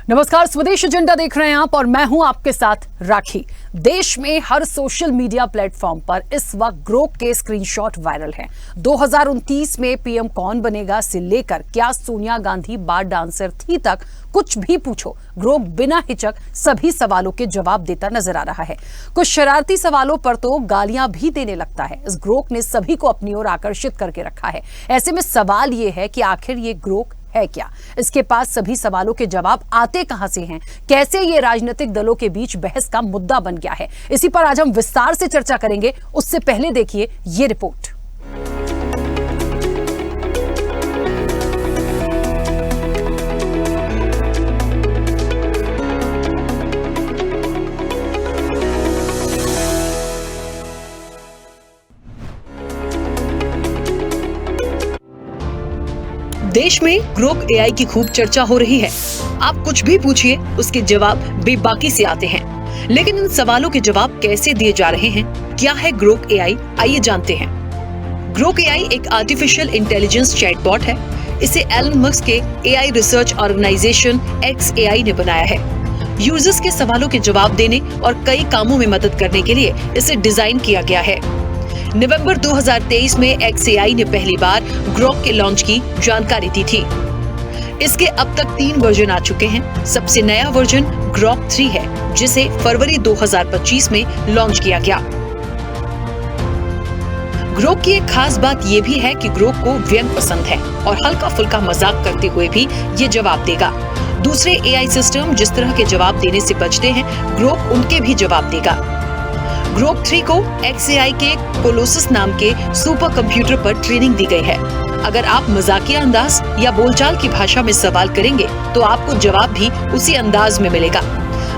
नमस्कार, स्वदेश एजेंडा देख रहे हैं आप और मैं हूं आपके साथ राखी। देश में हर सोशल मीडिया प्लेटफॉर्म पर इस वक्त ग्रोक के स्क्रीनशॉट वायरल हैं। 2029 में पीएम कौन बनेगा से लेकर क्या सोनिया गांधी बार डांसर थी तक कुछ भी पूछो, ग्रोक बिना हिचक सभी सवालों के जवाब देता नजर आ रहा है। कुछ शरारती सवालों पर तो गालियां भी देने लगता है। इस ग्रोक ने सभी को अपनी ओर आकर्षित करके रखा है। ऐसे में सवाल ये है कि आखिर ये ग्रोक है क्या? इसके पास सभी सवालों के जवाब आते कहां से हैं? कैसे ये राजनीतिक दलों के बीच बहस का मुद्दा बन गया है? इसी पर आज हम विस्तार से चर्चा करेंगे। उससे पहले देखिए ये रिपोर्ट। देश में ग्रोक एआई की खूब चर्चा हो रही है। आप कुछ भी पूछिए, उसके जवाब बेबाकी से आते हैं। लेकिन इन सवालों के जवाब कैसे दिए जा रहे हैं? क्या है ग्रोक एआई? आइए जानते हैं। ग्रोक एआई एक आर्टिफिशियल इंटेलिजेंस चैटबॉट है। इसे एलन मस्क के एआई रिसर्च ऑर्गेनाइजेशन XAI ने बनाया है। यूजर्स के सवालों के जवाब देने और कई कामों में मदद करने के लिए इसे डिजाइन किया गया है। नवंबर 2023 में XAI ने पहली बार ग्रोक के लॉन्च की जानकारी दी थी। इसके अब तक 3 वर्जन आ चुके हैं। सबसे नया वर्जन ग्रोक 3 है, जिसे फरवरी 2025 में लॉन्च किया गया। ग्रोक की एक खास बात यह भी है कि ग्रोक को व्यंग पसंद है और हल्का फुल्का मजाक करते हुए भी ये जवाब देगा। दूसरे एआई सिस्टम जिस तरह के जवाब देने से बचते हैं, ग्रोक उनके भी जवाब देगा। ग्रोक 3 को XAI के कोलोसस नाम के सुपर कंप्यूटर पर ट्रेनिंग दी गई है। अगर आप मजाकिया अंदाज या बोलचाल की भाषा में सवाल करेंगे तो आपको जवाब भी उसी अंदाज में मिलेगा।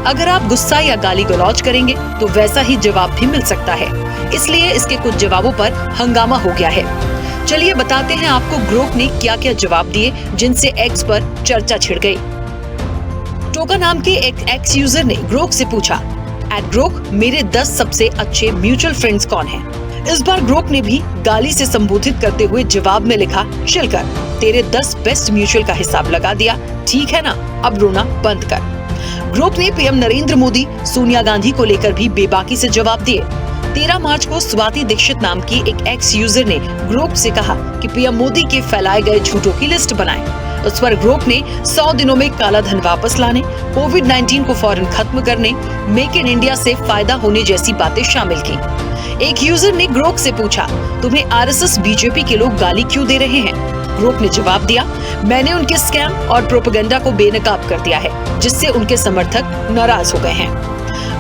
अगर आप गुस्सा या गाली गलौज करेंगे तो वैसा ही जवाब भी मिल सकता है। इसलिए इसके कुछ जवाबों पर हंगामा हो गया है। चलिए बताते हैं आपको ग्रोक ने क्या क्या जवाब दिए जिनसे X पर चर्चा छिड़ गई। टोका नाम के एक X यूजर ने ग्रोक से पूछा, @ग्रोक मेरे 10 सबसे अच्छे म्यूचुअल फ्रेंड्स कौन हैं? इस बार ग्रोक ने भी गाली से संबोधित करते हुए जवाब में लिखा, चिल कर, तेरे 10 बेस्ट म्यूचुअल का हिसाब लगा दिया, ठीक है ना, अब रोना बंद कर। ग्रोक ने पीएम नरेंद्र मोदी, सोनिया गांधी को लेकर भी बेबाकी से जवाब दिए। 13 मार्च को स्वाति दीक्षित नाम की एक X यूजर ने ग्रोक से कहा कि पीएम मोदी के फैलाए गए झूठों की लिस्ट बनाएं। उस पर ग्रोक ने 100 दिनों में काला धन वापस लाने, कोविड-19 को फौरन खत्म करने, मेक इन इंडिया से फायदा होने जैसी बातें शामिल की। एक यूजर ने ग्रोक से पूछा, तुम्हें RSS बीजेपी के लोग गाली क्यों दे रहे हैं? ग्रोक ने जवाब दिया, मैंने उनके स्कैम और प्रोपेगेंडा को बेनकाब कर दिया है, जिससे उनके समर्थक नाराज हो गए हैं।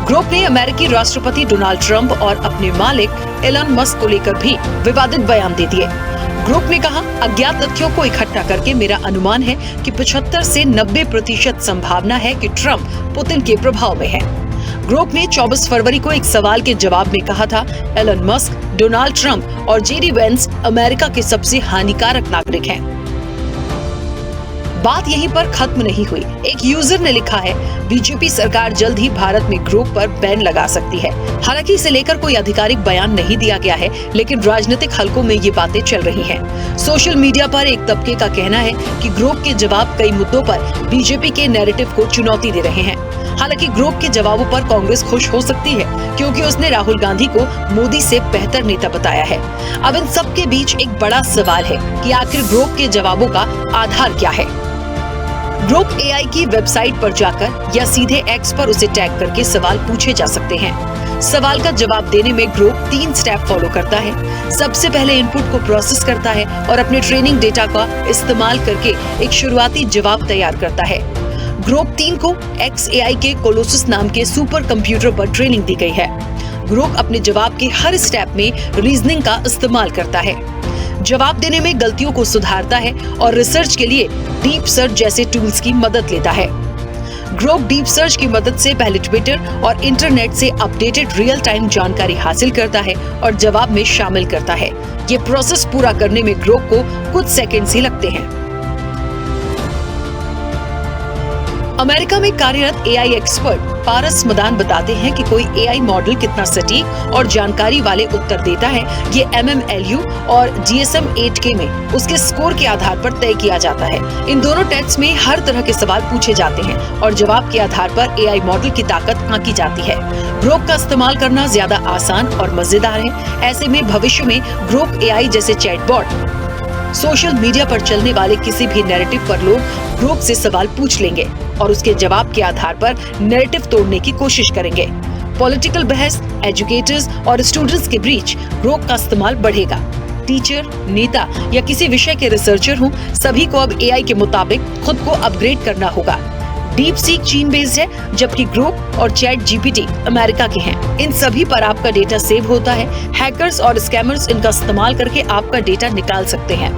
ग्रोक ने अमेरिकी राष्ट्रपति डोनाल्ड ट्रंप और अपने मालिक एलन मस्क को लेकर भी विवादित बयान दे दिए। ग्रोक ने कहा, अज्ञात तथ्यों को इकट्ठा करके मेरा अनुमान है कि 75 से 90% संभावना है कि ट्रंप पुतिन के प्रभाव में है। ग्रोक ने 24 फरवरी को एक सवाल के जवाब में कहा था, एलन मस्क, डोनाल्ड ट्रंप और JD वेंस अमेरिका के सबसे हानिकारक नागरिक हैं। बात यहीं पर खत्म नहीं हुई। एक यूजर ने लिखा है, बीजेपी सरकार जल्द ही भारत में ग्रोक पर बैन लगा सकती है। हालांकि इसे लेकर कोई आधिकारिक बयान नहीं दिया गया है, लेकिन राजनीतिक हलकों में ये बातें चल रही हैं। सोशल मीडिया पर एक तबके का कहना है कि ग्रोक के जवाब कई मुद्दों पर बीजेपी के नैरेटिव को चुनौती दे रहे हैं। हालांकि ग्रोक के जवाबों पर कांग्रेस खुश हो सकती है, क्योंकि उसने राहुल गांधी को मोदी से बेहतर नेता बताया है। अब इन सब के बीच एक बड़ा सवाल है कि आखिर ग्रोक के जवाबों का आधार क्या है। ग्रोक एआई की वेबसाइट पर जाकर या सीधे X पर उसे टैग करके सवाल पूछे जा सकते हैं। सवाल का जवाब देने में ग्रोक 3 स्टेप फॉलो करता है। सबसे पहले इनपुट को प्रोसेस करता है और अपने ट्रेनिंग डेटा का इस्तेमाल करके एक शुरुआती जवाब तैयार करता है। ग्रोक 3 को XAI के कोलोसस नाम के सुपर कंप्यूटर पर ट्रेनिंग दी गई है। ग्रोक अपने जवाब के हर स्टेप में रीजनिंग का इस्तेमाल करता है, जवाब देने में गलतियों को सुधारता है और रिसर्च के लिए डीप सर्च जैसे टूल्स की मदद लेता है। ग्रोक डीप सर्च की मदद से पहले ट्विटर और इंटरनेट से अपडेटेड रियल टाइम जानकारी हासिल करता है और जवाब में शामिल करता है। ये प्रोसेस पूरा करने में ग्रोक को कुछ सेकंड्स ही लगते हैं। अमेरिका में कार्यरत एआई एक्सपर्ट पारस मदान बताते हैं कि कोई एआई मॉडल कितना सटीक और जानकारी वाले उत्तर देता है, ये MMLU और DSM-8K में उसके स्कोर के आधार पर तय किया जाता है। इन दोनों टेस्ट में हर तरह के सवाल पूछे जाते हैं और जवाब के आधार पर एआई मॉडल की ताकत आंकी जाती है। ग्रोक का इस्तेमाल करना ज्यादा आसान और मजेदार है। ऐसे में भविष्य में ग्रोक एआई जैसे चैटबॉट सोशल मीडिया पर चलने वाले किसी भी नैरेटिव पर लोग ग्रोक से सवाल पूछ लेंगे और उसके जवाब के आधार पर नैरेटिव तोड़ने की कोशिश करेंगे। पॉलिटिकल बहस, एजुकेटर्स और स्टूडेंट्स के बीच ग्रोक का इस्तेमाल बढ़ेगा। टीचर, नेता या किसी विषय के रिसर्चर हो, सभी को अब एआई के मुताबिक खुद को अपग्रेड करना होगा। डीप सीक चीन बेस्ड है, जबकि ग्रोक और चैट जीपीटी अमेरिका के हैं। इन सभी पर आपका डेटा सेव होता है। हैकर्स और स्कैमर्स इनका इस्तेमाल करके आपका डेटा निकाल सकते हैं।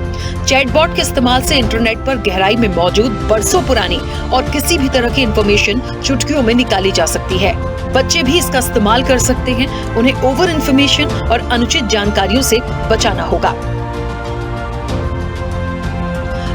चैटबॉट के इस्तेमाल से इंटरनेट पर गहराई में मौजूद बरसों पुरानी और किसी भी तरह की इंफॉर्मेशन चुटकियों में निकाली जा सकती है। बच्चे भी इसका इस्तेमाल कर सकते हैं। उन्हें ओवर इन्फॉर्मेशन और अनुचित जानकारियों से बचाना होगा।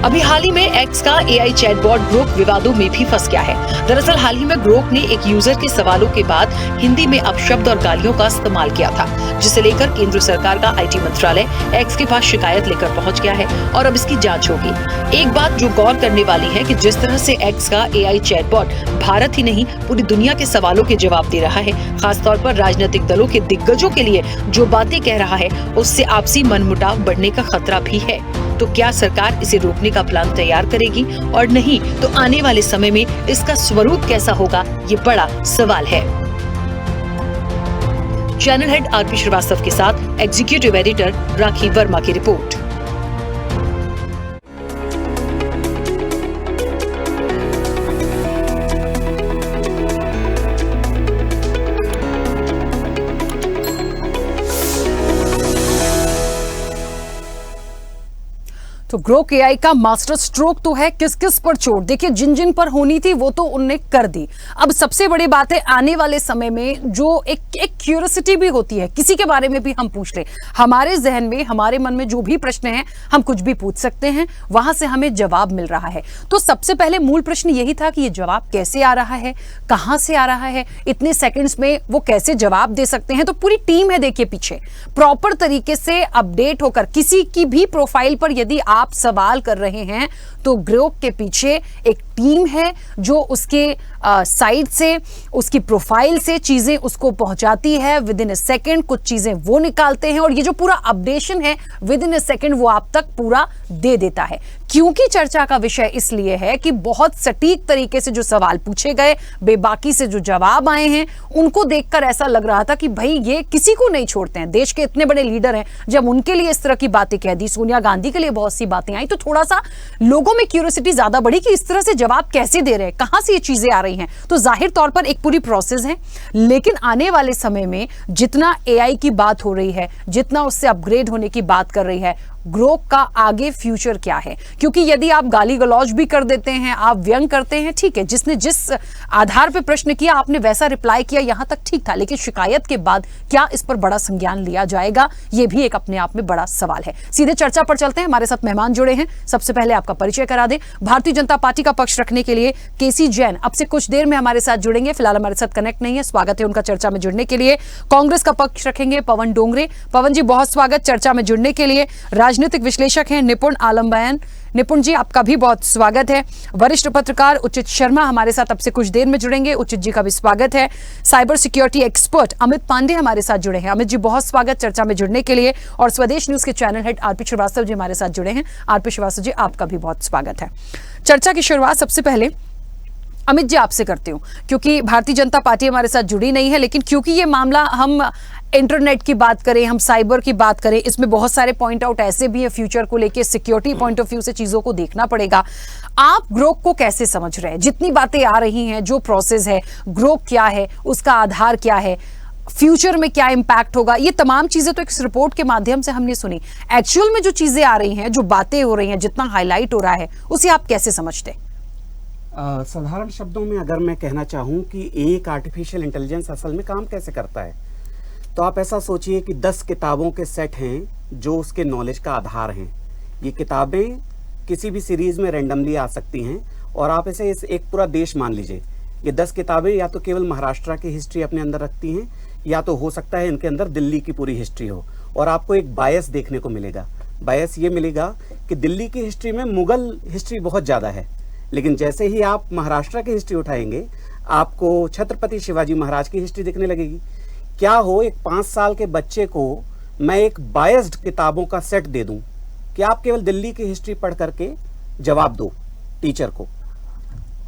अभी हाल ही में एक्स का एआई चैटबॉट ग्रोक विवादों में भी फंस गया है। दरअसल हाल ही में ग्रोक ने एक यूजर के सवालों के बाद हिंदी में अपशब्द और गालियों का इस्तेमाल किया था, जिसे लेकर केंद्र सरकार का IT मंत्रालय एक्स के पास शिकायत लेकर पहुंच गया है और अब इसकी जांच होगी। एक बात जो गौर करने वाली है कि जिस तरह से एक्स का एआई चैटबॉट भारत ही नहीं पूरी दुनिया के सवालों के जवाब दे रहा है, खासतौर पर राजनीतिक दलों के दिग्गजों के लिए जो बातें कह रहा है, उससे आपसी मनमुटाव बढ़ने का खतरा भी है। तो क्या सरकार इसे रोकने का प्लान तैयार करेगी और नहीं तो आने वाले समय में इसका स्वरूप कैसा होगा, ये बड़ा सवाल है। चैनल हेड RP श्रीवास्तव के साथ एग्जीक्यूटिव एडिटर राखी वर्मा की रिपोर्ट। तो ग्रोक एआई का मास्टर स्ट्रोक तो है, किस किस पर चोट। देखिए, जिन जिन पर होनी थी वो तो उनने कर दी। अब सबसे बड़ी बात है, आने वाले समय में जो एक क्यूरियोसिटी भी होती है, किसी के बारे में भी हम पूछ ले, हमारे जहन में, हमारे मन में जो भी प्रश्न हैं, हम कुछ भी पूछ सकते हैं, वहां से हमें जवाब मिल रहा है। तो सबसे पहले मूल प्रश्न यही था कि ये जवाब कैसे आ रहा है, कहां से आ रहा है, इतने सेकंड्स में वो कैसे जवाब दे सकते हैं। तो पूरी टीम है देखिए पीछे, प्रॉपर तरीके से अपडेट होकर, किसी की भी प्रोफाइल पर यदि आप सवाल कर रहे हैं तो ग्रोक के पीछे एक टीम है जो उसके साइड से, उसकी प्रोफाइल से चीजें उसको पहुंचाती है। विद इन अ सेकेंड कुछ चीजें वो निकालते हैं और ये जो पूरा अपडेशन है विद इन अ सेकेंड वो आप तक पूरा दे देता है। क्योंकि चर्चा का विषय इसलिए है कि बहुत सटीक तरीके से जो सवाल पूछे गए, बेबाकी से जो जवाब आए हैं, उनको देखकर ऐसा लग रहा था कि भाई ये किसी को नहीं छोड़ते हैं। देश के इतने बड़े लीडर हैं, जब उनके लिए इस तरह की बातें कह दी, सोनिया गांधी के लिए बहुत सी बातें आई, तो थोड़ा सा लोगों में क्यूरियोसिटी ज्यादा बढ़ी कि इस तरह से जवाब कैसे दे रहे हैं, कहां से ये चीजें आ रही हैं। तो जाहिर तौर पर एक पूरी प्रोसेस है, लेकिन आने वाले समय में जितना एआई की बात हो रही है, जितना उससे अपग्रेड होने की बात कर रही है, ग्रोक का आगे फ्यूचर क्या है। क्योंकि यदि आप गाली गलौज भी कर देते हैं, आप व्यंग करते हैं, ठीक है, जिसने जिस आधार पे प्रश्न किया आपने वैसा रिप्लाई किया, यहां तक ठीक था, लेकिन शिकायत के बाद क्या इस पर बड़ा संज्ञान लिया जाएगा, यह भी एक अपने आप में बड़ा सवाल है। सीधे चर्चा पर चलते हैं, हमारे साथ मेहमान जुड़े हैं। सबसे पहले आपका परिचय करा दें। भारतीय जनता पार्टी का पक्ष रखने के लिए केसी जैन अब से कुछ देर में हमारे साथ जुड़ेंगे, फिलहाल हमारे साथ कनेक्ट नहीं है, स्वागत है उनका चर्चा में जुड़ने के लिए। कांग्रेस का पक्ष रखेंगे पवन डोंगरे। पवन जी बहुत स्वागत चर्चा में जुड़ने के लिए। राजनीतिक विश्लेषक हैं निपुण आलम बयान। निपुण जी आपका भी बहुत स्वागत है। वरिष्ठ पत्रकार उचित शर्मा हमारे साथ अब से कुछ देर में जुड़ेंगे, उचित जी का भी स्वागत है। Cyber security expert Amit Pandey हमारे साथ जुड़े हैं, अमित जी बहुत स्वागत चर्चा में जुड़ने के लिए। और स्वदेश न्यूज के channel head RP Srivastava ji हमारे साथ जुड़े हैं। RP श्रीवास्तव जी आपका भी बहुत स्वागत है। चर्चा की शुरुआत सबसे पहले अमित जी आपसे करती हूँ, क्योंकि भारतीय जनता पार्टी हमारे साथ जुड़ी नहीं है, लेकिन क्योंकि ये मामला, हम इंटरनेट की बात करें, हम साइबर की बात करें, इसमें बहुत सारे पॉइंट आउट ऐसे भी है फ्यूचर को लेके, सिक्योरिटी पॉइंट ऑफ व्यू से चीजों को देखना पड़ेगा। आप ग्रोक को कैसे समझ रहे हैं? जितनी बातें आ रही हैं, जो प्रोसेस है, ग्रोक क्या है, उसका आधार क्या है, फ्यूचर में क्या इंपैक्ट होगा, ये तमाम चीजें तो इस रिपोर्ट के माध्यम से हमने सुनी। एक्चुअल में जो चीजें आ रही हैं, जो बातें हो रही हैं, जितना हाईलाइट हो रहा है, उसे आप कैसे समझते हैं? साधारण शब्दों में अगर मैं कहना चाहूँ कि एक आर्टिफिशियल इंटेलिजेंस असल में काम कैसे करता है, तो आप ऐसा सोचिए कि 10 किताबों के सेट हैं जो उसके नॉलेज का आधार हैं। ये किताबें किसी भी सीरीज़ में रैंडमली आ सकती हैं और आप इसे एक पूरा देश मान लीजिए, ये 10 किताबें या तो केवल महाराष्ट्र की हिस्ट्री अपने अंदर रखती हैं, या तो हो सकता है इनके अंदर दिल्ली की पूरी हिस्ट्री हो, और आपको एक बायस देखने को मिलेगा। बायस ये मिलेगा कि दिल्ली की हिस्ट्री में मुगल हिस्ट्री बहुत ज़्यादा है, लेकिन जैसे ही आप महाराष्ट्र की हिस्ट्री उठाएंगे आपको छत्रपति शिवाजी महाराज की हिस्ट्री दिखने लगेगी। क्या हो, एक 5 साल के बच्चे को मैं एक बायस्ड किताबों का सेट दे दूं कि आप केवल दिल्ली की हिस्ट्री पढ़ करके जवाब दो टीचर को,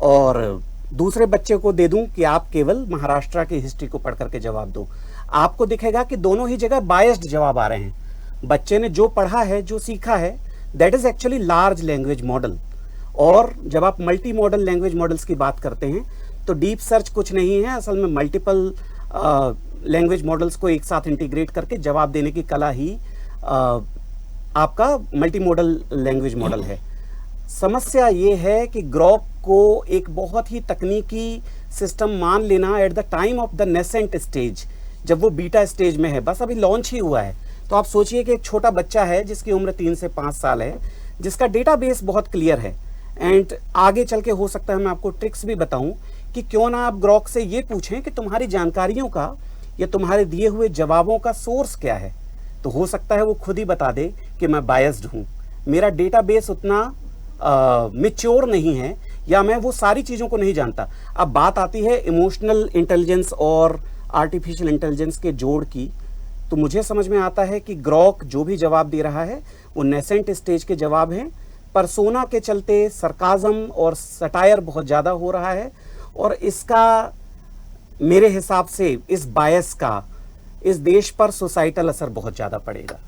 और दूसरे बच्चे को दे दूं कि आप केवल महाराष्ट्र की हिस्ट्री को पढ़ करके जवाब दो, आपको दिखेगा कि दोनों ही जगह बायस्ड जवाब आ रहे हैं। बच्चे ने जो पढ़ा है, जो सीखा है, that is actually large language model. और जब आप मल्टी मॉडल लैंग्वेज मॉडल्स की बात करते हैं तो डीप सर्च कुछ नहीं है, असल में मल्टीपल लैंग्वेज मॉडल्स को एक साथ इंटीग्रेट करके जवाब देने की कला ही आपका मल्टी मॉडल लैंग्वेज मॉडल है। समस्या ये है कि ग्रॉक को एक बहुत ही तकनीकी सिस्टम मान लेना at the time of the nascent stage, जब वो बीटा स्टेज में है, बस अभी लॉन्च ही हुआ है। तो आप सोचिए कि एक छोटा बच्चा है जिसकी उम्र 3 से 5 साल है, जिसका डेटाबेस बहुत क्लियर है, एंड आगे चल के हो सकता है मैं आपको ट्रिक्स भी बताऊं कि क्यों ना आप ग्रॉक से ये पूछें कि तुम्हारी जानकारियों का या तुम्हारे दिए हुए जवाबों का सोर्स क्या है, तो हो सकता है वो खुद ही बता दे कि मैं बायस्ड हूँ, मेरा डेटाबेस उतना मैच्योर नहीं है, या मैं वो सारी चीज़ों को नहीं जानता। अब बात आती है इमोशनल इंटेलिजेंस और आर्टिफिशियल इंटेलिजेंस के जोड़ की, तो मुझे समझ में आता है कि ग्रॉक जो भी जवाब दे रहा है वो नेसेंट स्टेज के जवाब हैं। परसोना के चलते सरकाज़म और सटायर बहुत ज़्यादा हो रहा है, और इसका मेरे हिसाब से इस बायस का इस देश पर सोसाइटल असर बहुत ज़्यादा पड़ेगा।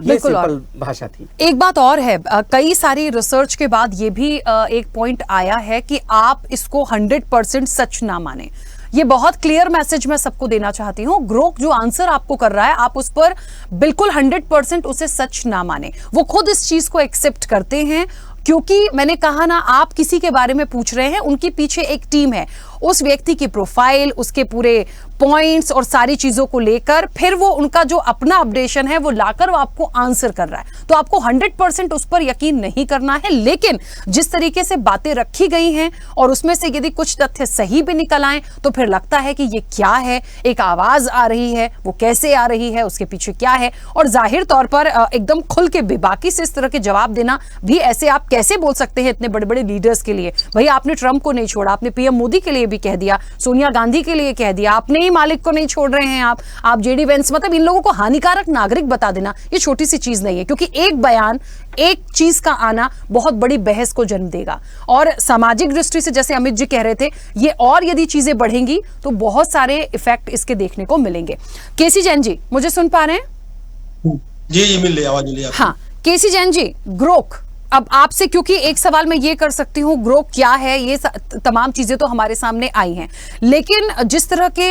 ये सिंपल भाषा थी। एक बात और है, कई सारी रिसर्च के बाद ये भी एक पॉइंट आया है कि आप इसको 100% सच ना माने। ये बहुत क्लियर मैसेज मैं सबको देना चाहती हूँ। ग्रोक जो आंसर आपको कर रहा है, आप उस पर बिल्कुल 100% उसे सच ना माने। वो खुद इस चीज को एक्सेप्ट करते हैं, क्योंकि मैंने कहा ना, आप किसी के बारे में पूछ रहे हैं, उनके पीछे एक टीम है, उस व्यक्ति की प्रोफाइल, उसके पूरे पॉइंट्स और सारी चीजों को लेकर फिर वो उनका जो अपना अपडेशन है वो लाकर वो आपको आंसर कर रहा है। तो आपको 100% उस पर यकीन नहीं करना है, लेकिन जिस तरीके से बातें रखी गई हैं और उसमें से यदि कुछ तथ्य सही भी निकल आए तो फिर लगता है कि ये क्या है, एक आवाज आ रही है, वो कैसे आ रही है, उसके पीछे क्या है। और जाहिर तौर पर एकदम खुल के बेबाकी से इस तरह के जवाब देना भी, ऐसे आप कैसे बोल सकते हैं इतने बड़े बड़े लीडर्स के लिए? भाई आपने ट्रंप को नहीं छोड़ा, आपने पीएम मोदी के लिए भी कह दिया, सोनिया गांधी के लिए कह दिया, आपने ही मालिक को नहीं छोड़ रहे हैं आप जेडी वेंस, मतलब इन लोगों को हानिकारक नागरिक बता देना ये छोटी सी चीज नहीं है, क्योंकि एक बयान, एक चीज का आना बहुत बड़ी बहस को जन्म देगा। और सामाजिक दृष्टि से, जैसे अमित जी कह रहे थे, ये और यदि चीजें बढ़ेंगी तो बहुत सारे इफेक्ट इसके देखने को मिलेंगे। केसी जैन जी, मुझे सुन पा रहे हैं? जी मिल रही आवाज, मिल रही। हाँ केसी जैन जी, ग्रोक, अब आपसे क्योंकि एक सवाल मैं ये कर सकती हूँ, ग्रोक क्या है, ये तमाम चीजें तो हमारे सामने आई हैं, लेकिन जिस तरह के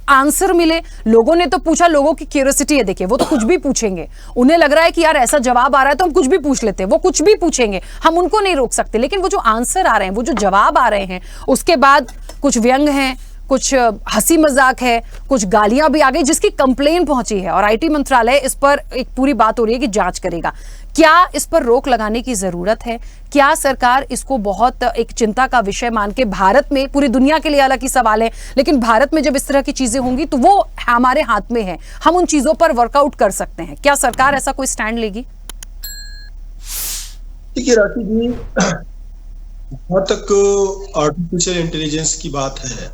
आंसर मिले, लोगों ने तो पूछा, लोगों की क्यूरियोसिटी है, देखिए वो तो कुछ भी पूछेंगे, उन्हें लग रहा है कि यार ऐसा जवाब आ रहा है तो हम कुछ भी पूछ लेते हैं, वो कुछ भी पूछेंगे, हम उनको नहीं रोक सकते। लेकिन वो जो आंसर आ रहे हैं, वो जो जवाब आ रहे हैं, उसके बाद कुछ व्यंग हैं, कुछ हंसी मजाक है, कुछ गालियां भी आ गई, जिसकी कंप्लेन पहुंची है और आईटी मंत्रालय इस पर एक पूरी बात हो रही है कि जांच करेगा। क्या इस पर रोक लगाने की जरूरत है? क्या सरकार इसको बहुत एक चिंता का विषय मान के, भारत में, पूरी दुनिया के लिए अलग ही सवाल है, लेकिन भारत में जब इस तरह की चीजें होंगी तो वो हमारे हाथ में है, हम उन चीजों पर वर्कआउट कर सकते हैं। क्या सरकार ऐसा कोई स्टैंड लेगी? देखिए राशि जी, जहाँ तक आर्टिफिशियल इंटेलिजेंस की बात है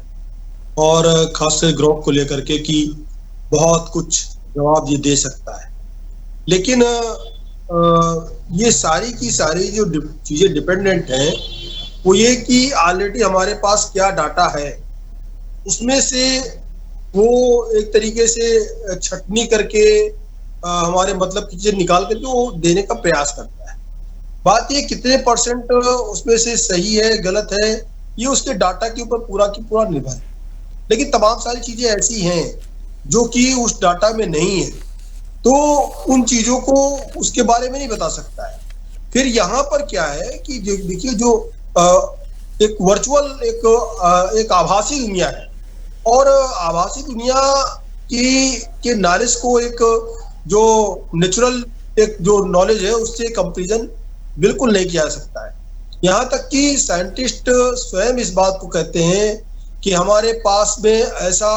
और खासकर ग्रोक को लेकर के कि बहुत कुछ जवाब ये दे सकता है, लेकिन ये सारी की सारी जो चीजें डिपेंडेंट हैं वो ये कि ऑलरेडी हमारे पास क्या डाटा है, उसमें से वो एक तरीके से छटनी करके हमारे मतलब की चीजें निकाल करके वो देने का प्रयास करता है। बात ये कितने % उसमें से सही है, गलत है, ये उसके डाटा के ऊपर पूरा की पूरा निर्भर है। लेकिन तमाम सारी चीजें ऐसी हैं जो कि उस डाटा में नहीं है, तो उन चीजों को उसके बारे में नहीं बता सकता है। फिर यहाँ पर क्या है कि देखिए, जो एक वर्चुअल एक आभासी दुनिया है, और आभासी दुनिया के नॉलेज को एक जो नेचुरल एक जो नॉलेज है उससे कंपैरिजन बिल्कुल नहीं किया जा सकता है। यहाँ तक कि साइंटिस्ट स्वयं इस बात को कहते हैं कि हमारे पास में ऐसा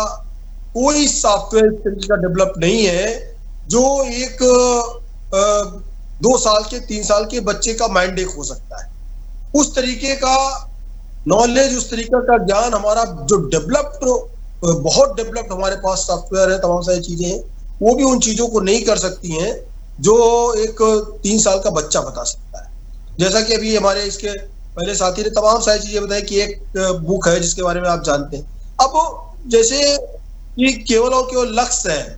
कोई सॉफ्टवेयर इस तरीके का डेवलप नहीं है जो एक 2 साल के 3 साल के बच्चे का माइंड एक हो सकता है। उस तरीके का नॉलेज, उस तरीके का ज्ञान हमारा जो डेवलप्ड, बहुत डेवलप्ड हमारे पास सॉफ्टवेयर है, तमाम सारी चीजें हैं, वो भी उन चीजों को नहीं कर सकती हैं जो एक 3 साल का बच्चा बता सकता है। जैसा कि अभी हमारे इसके पहले साथी ने तमाम सारी चीजें बताई कि एक बुक है जिसके बारे में आप जानते हैं। अब जैसे कि केवल और केवल लक्ष्य है,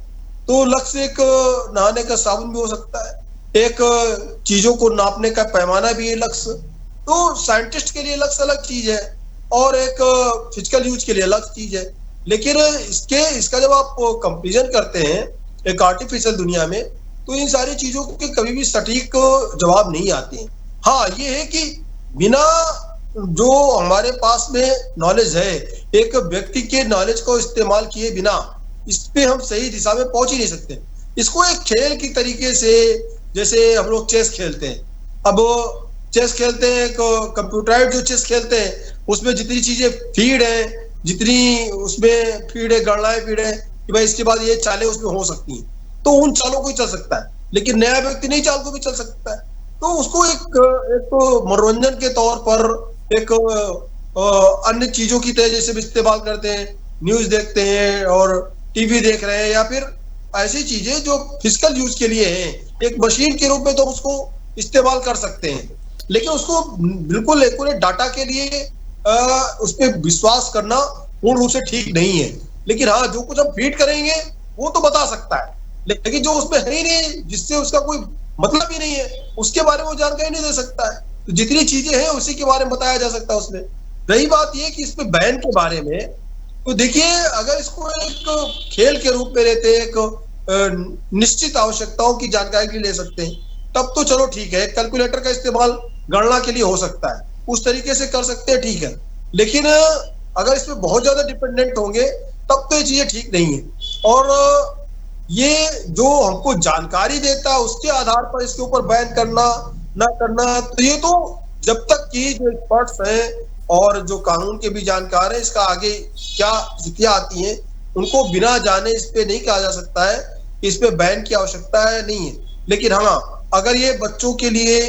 तो लक्ष्य एक नहाने का साबुन भी हो सकता है, एक चीजों को नापने का पैमाना भी है लक्ष्य। तो साइंटिस्ट के लिए लक्ष्य अलग चीज है और एक फिजिकल यूज के लिए अलग चीज है। लेकिन इसका जब आप कंपैरिजन करते हैं एक आर्टिफिशियल दुनिया में, तो इन सारी चीजों के कभी भी सटीक जवाब नहीं आते हैं। हाँ, ये है कि बिना जो हमारे पास में नॉलेज है, एक व्यक्ति के नॉलेज को इस्तेमाल किए बिना इस पे हम सही दिशा में पहुंच ही नहीं सकते। इसको एक खेल की तरीके से, जैसे हम लोग चेस खेलते हैं, अब चेस खेलते हैं, एक कंप्यूटराइज्ड जो चेस खेलते हैं उसमें जितनी चीजें फीड है, जितनी उसमें फीड है, गणनाएं फीड है कि भाई इसके बाद ये चालें उसमें हो सकती हैं, तो उन चालों को ही चल सकता है। लेकिन नया व्यक्ति नई चाल को भी चल सकता है। तो उसको एक तो मनोरंजन के तौर पर एक अन्य चीजों की तरह जैसे इस्तेमाल करते हैं, न्यूज देखते हैं और टीवी देख रहे हैं, या फिर ऐसी चीजें जो फिजिकल यूज के लिए हैं, एक मशीन के रूप में तो उसको इस्तेमाल कर सकते हैं। लेकिन उसको बिल्कुल एक्यूरेट डाटा के लिए उस पर विश्वास करना पूर्ण रूप से ठीक नहीं है। लेकिन हाँ, जो कुछ हम फीड करेंगे वो तो बता सकता है, लेकिन जो उसमें है ही नहीं, जिससे उसका कोई मतलब ही नहीं है, उसके बारे में वो जानकारी नहीं दे सकता है। तो जितनी चीजें हैं उसी के बारे में बताया जा सकता है उसमें। रही बात ये कि इसमें बैन के बारे में, तो देखिए अगर इसको एक खेल के रूप में लेते हैं, एक निश्चित आवश्यकताओं की जानकारी के लिए ले सकते हैं, तब तो चलो ठीक है। कैलकुलेटर का इस्तेमाल गणना के लिए हो सकता है, उस तरीके से कर सकते हैं, ठीक है। लेकिन अगर इसमें बहुत ज्यादा डिपेंडेंट होंगे तब तो ये चीजें ठीक नहीं है। और ये जो हमको जानकारी देता है उसके आधार पर इसके ऊपर बैन करना ना करना, तो ये तो जब तक कि जो एक्सपर्ट्स हैं और जो कानून के भी जानकार हैं, इसका आगे क्या स्थितियां आती हैं उनको बिना जाने इस पे नहीं कहा जा सकता है कि इस पे बैन की आवश्यकता है, नहीं है। लेकिन हाँ, अगर ये बच्चों के लिए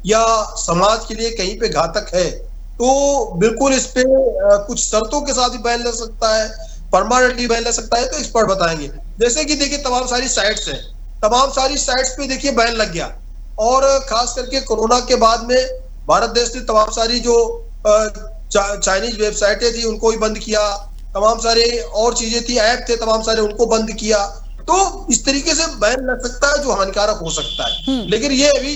या समाज के लिए कहीं पे घातक है तो बिल्कुल इस पे कुछ शर्तों के साथ ही बैन ले सकता है, परमानेंटली बैन ले सकता है, तो एक्सपर्ट बताएंगे। जैसे कि देखिए तमाम सारी साइट्स हैं, तमाम सारी साइट्स पे देखिए बैन लग गया, और खास करके कोरोना के बाद में भारत देश ने तमाम सारी जो चाइनीज वेबसाइटें थी उनको भी बंद किया, तमाम सारे और चीजें थी, ऐप थे तमाम सारे, उनको बंद किया। तो इस तरीके से बैन लग सकता है जो हानिकारक हो सकता है। लेकिन ये अभी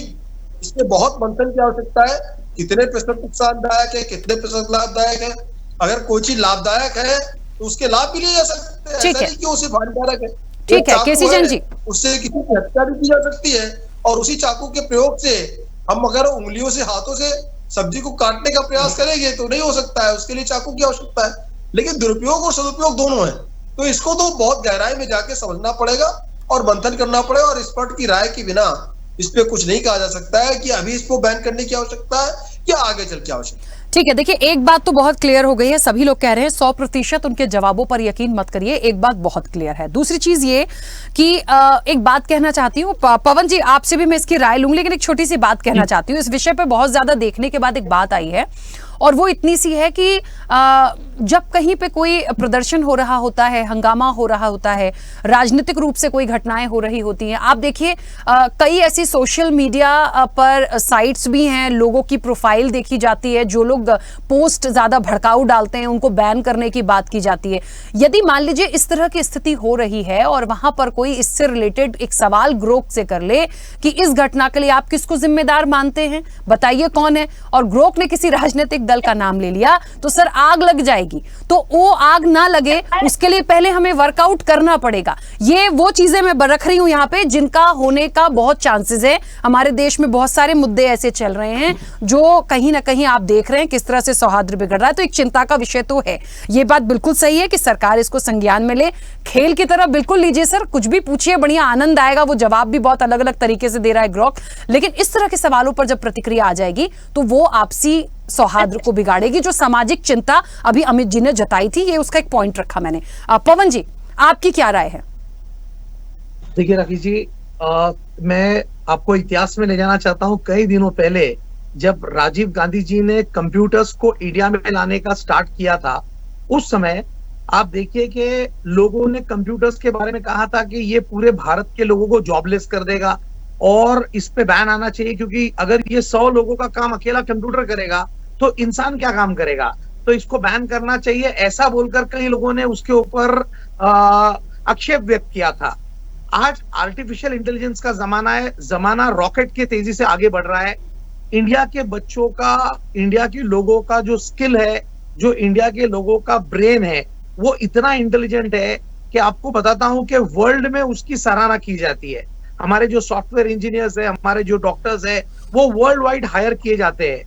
इसमें बहुत मंथन की आवश्यकता है, कितने प्रतिशत नुकसानदायक है, कितने प्रतिशत लाभदायक है। अगर कोई चीज लाभदायक है तो उसके लाभ भी लिए जा सकते हैं, ऐसा नहीं कि वो सिर्फ हानिकारक है। ठीक है केसी जैन जी, उससे किसी की हत्या भी की जा सकती है, और उसी चाकू के प्रयोग से हम अगर उंगलियों से, हाथों से सब्जी को काटने का प्रयास करेंगे तो नहीं हो सकता है, उसके लिए चाकू की आवश्यकता है। लेकिन दुरुपयोग और सदुपयोग दोनों है, तो इसको तो बहुत गहराई में जाके समझना पड़ेगा और मंथन करना पड़ेगा, और एक्सपर्ट की राय के बिना इस पे कुछ नहीं कहा जा सकता है कि अभी इसको बैन करने की आवश्यकता है या आगे चल के आवश्यकता है। ठीक है, देखिए एक बात तो बहुत क्लियर हो गई है, सभी लोग कह रहे हैं 100% उनके जवाबों पर यकीन मत करिए, एक बात बहुत क्लियर है। दूसरी चीज ये कि एक बात कहना चाहती हूँ, पवन जी आपसे भी मैं इसकी राय लूंगी, लेकिन एक छोटी सी बात कहना चाहती हूँ। इस विषय पे बहुत ज्यादा देखने के बाद एक बात आई है, और वो इतनी सी है कि जब कहीं पे कोई प्रदर्शन हो रहा होता है, हंगामा हो रहा होता है, राजनीतिक रूप से कोई घटनाएं हो रही होती हैं, आप देखिए कई ऐसी सोशल मीडिया पर साइट्स भी हैं, लोगों की प्रोफाइल देखी जाती है, जो लोग पोस्ट ज्यादा भड़काऊ डालते हैं उनको बैन करने की बात की जाती है। यदि मान लीजिए इस तरह की स्थिति हो रही है और वहां पर कोई इससे रिलेटेड एक सवाल ग्रोक से कर ले कि इस घटना के लिए आप किसको जिम्मेदार मानते हैं, बताइए कौन है, और ग्रोक ने किसी राजनीतिक राजनीतिक दल का नाम ले लिया तो सर आग लग जाएगी। तो वो आग ना लगे उसके लिए पहले हमें वर्कआउट करना पड़ेगा। ये वो चीजें मैं रख रही हूं यहाँ पे जिनका होने का बहुत चांसेस है। हमारे देश में बहुत सारे मुद्दे ऐसे चल रहे हैं जो कहीं ना कहीं आप देख रहे हैं किस तरह से सौहार्द बिगड़ रहा है। तो एक चिंता का विषय तो है, ये बात बिल्कुल सही है कि सरकार इसको संज्ञान में ले। खेल की तरफ बिल्कुल लीजिए सर, कुछ भी पूछिए, बढ़िया आनंद आएगा। वो जवाब भी बहुत अलग अलग तरीके से दे रहा है ग्रोक, लेकिन इस तरह के सवालों पर जब प्रतिक्रिया आ जाएगी तो वो आपसी सौहार्द को बिगाड़ेगी। जो सामाजिक चिंता अभी अमित जी ने जताई थी, ये उसका एक पॉइंट रखा मैंने। पवन जी, आपकी क्या राय है? देखिए राखी जी, मैं आपको इतिहास में ले जाना चाहता हूं। कई दिनों पहले जब राजीव गांधी जी ने कंप्यूटर्स को इंडिया में लाने का स्टार्ट किया था, उस समय आप देखिए कि लोगों ने कंप्यूटर्स के बारे में कहा था कि ये पूरे भारत के लोगों को जॉबलेस कर देगा और इस पे बैन आना चाहिए, क्योंकि अगर ये 100 लोगों का काम अकेला कंप्यूटर करेगा तो इंसान क्या काम करेगा, तो इसको बैन करना चाहिए। ऐसा बोलकर कई लोगों ने उसके ऊपर आक्षेप व्यक्त किया था। आज आर्टिफिशियल इंटेलिजेंस का जमाना है, जमाना रॉकेट के तेजी से आगे बढ़ रहा है। इंडिया के बच्चों का, इंडिया के लोगों का जो स्किल है, जो इंडिया के लोगों का ब्रेन है, वो इतना इंटेलिजेंट है कि आपको बताता हूं कि वर्ल्ड में उसकी सराहना की जाती है। हमारे जो सॉफ्टवेयर इंजीनियर्स है, हमारे जो डॉक्टर्स है, वो वर्ल्ड वाइड हायर किए जाते हैं।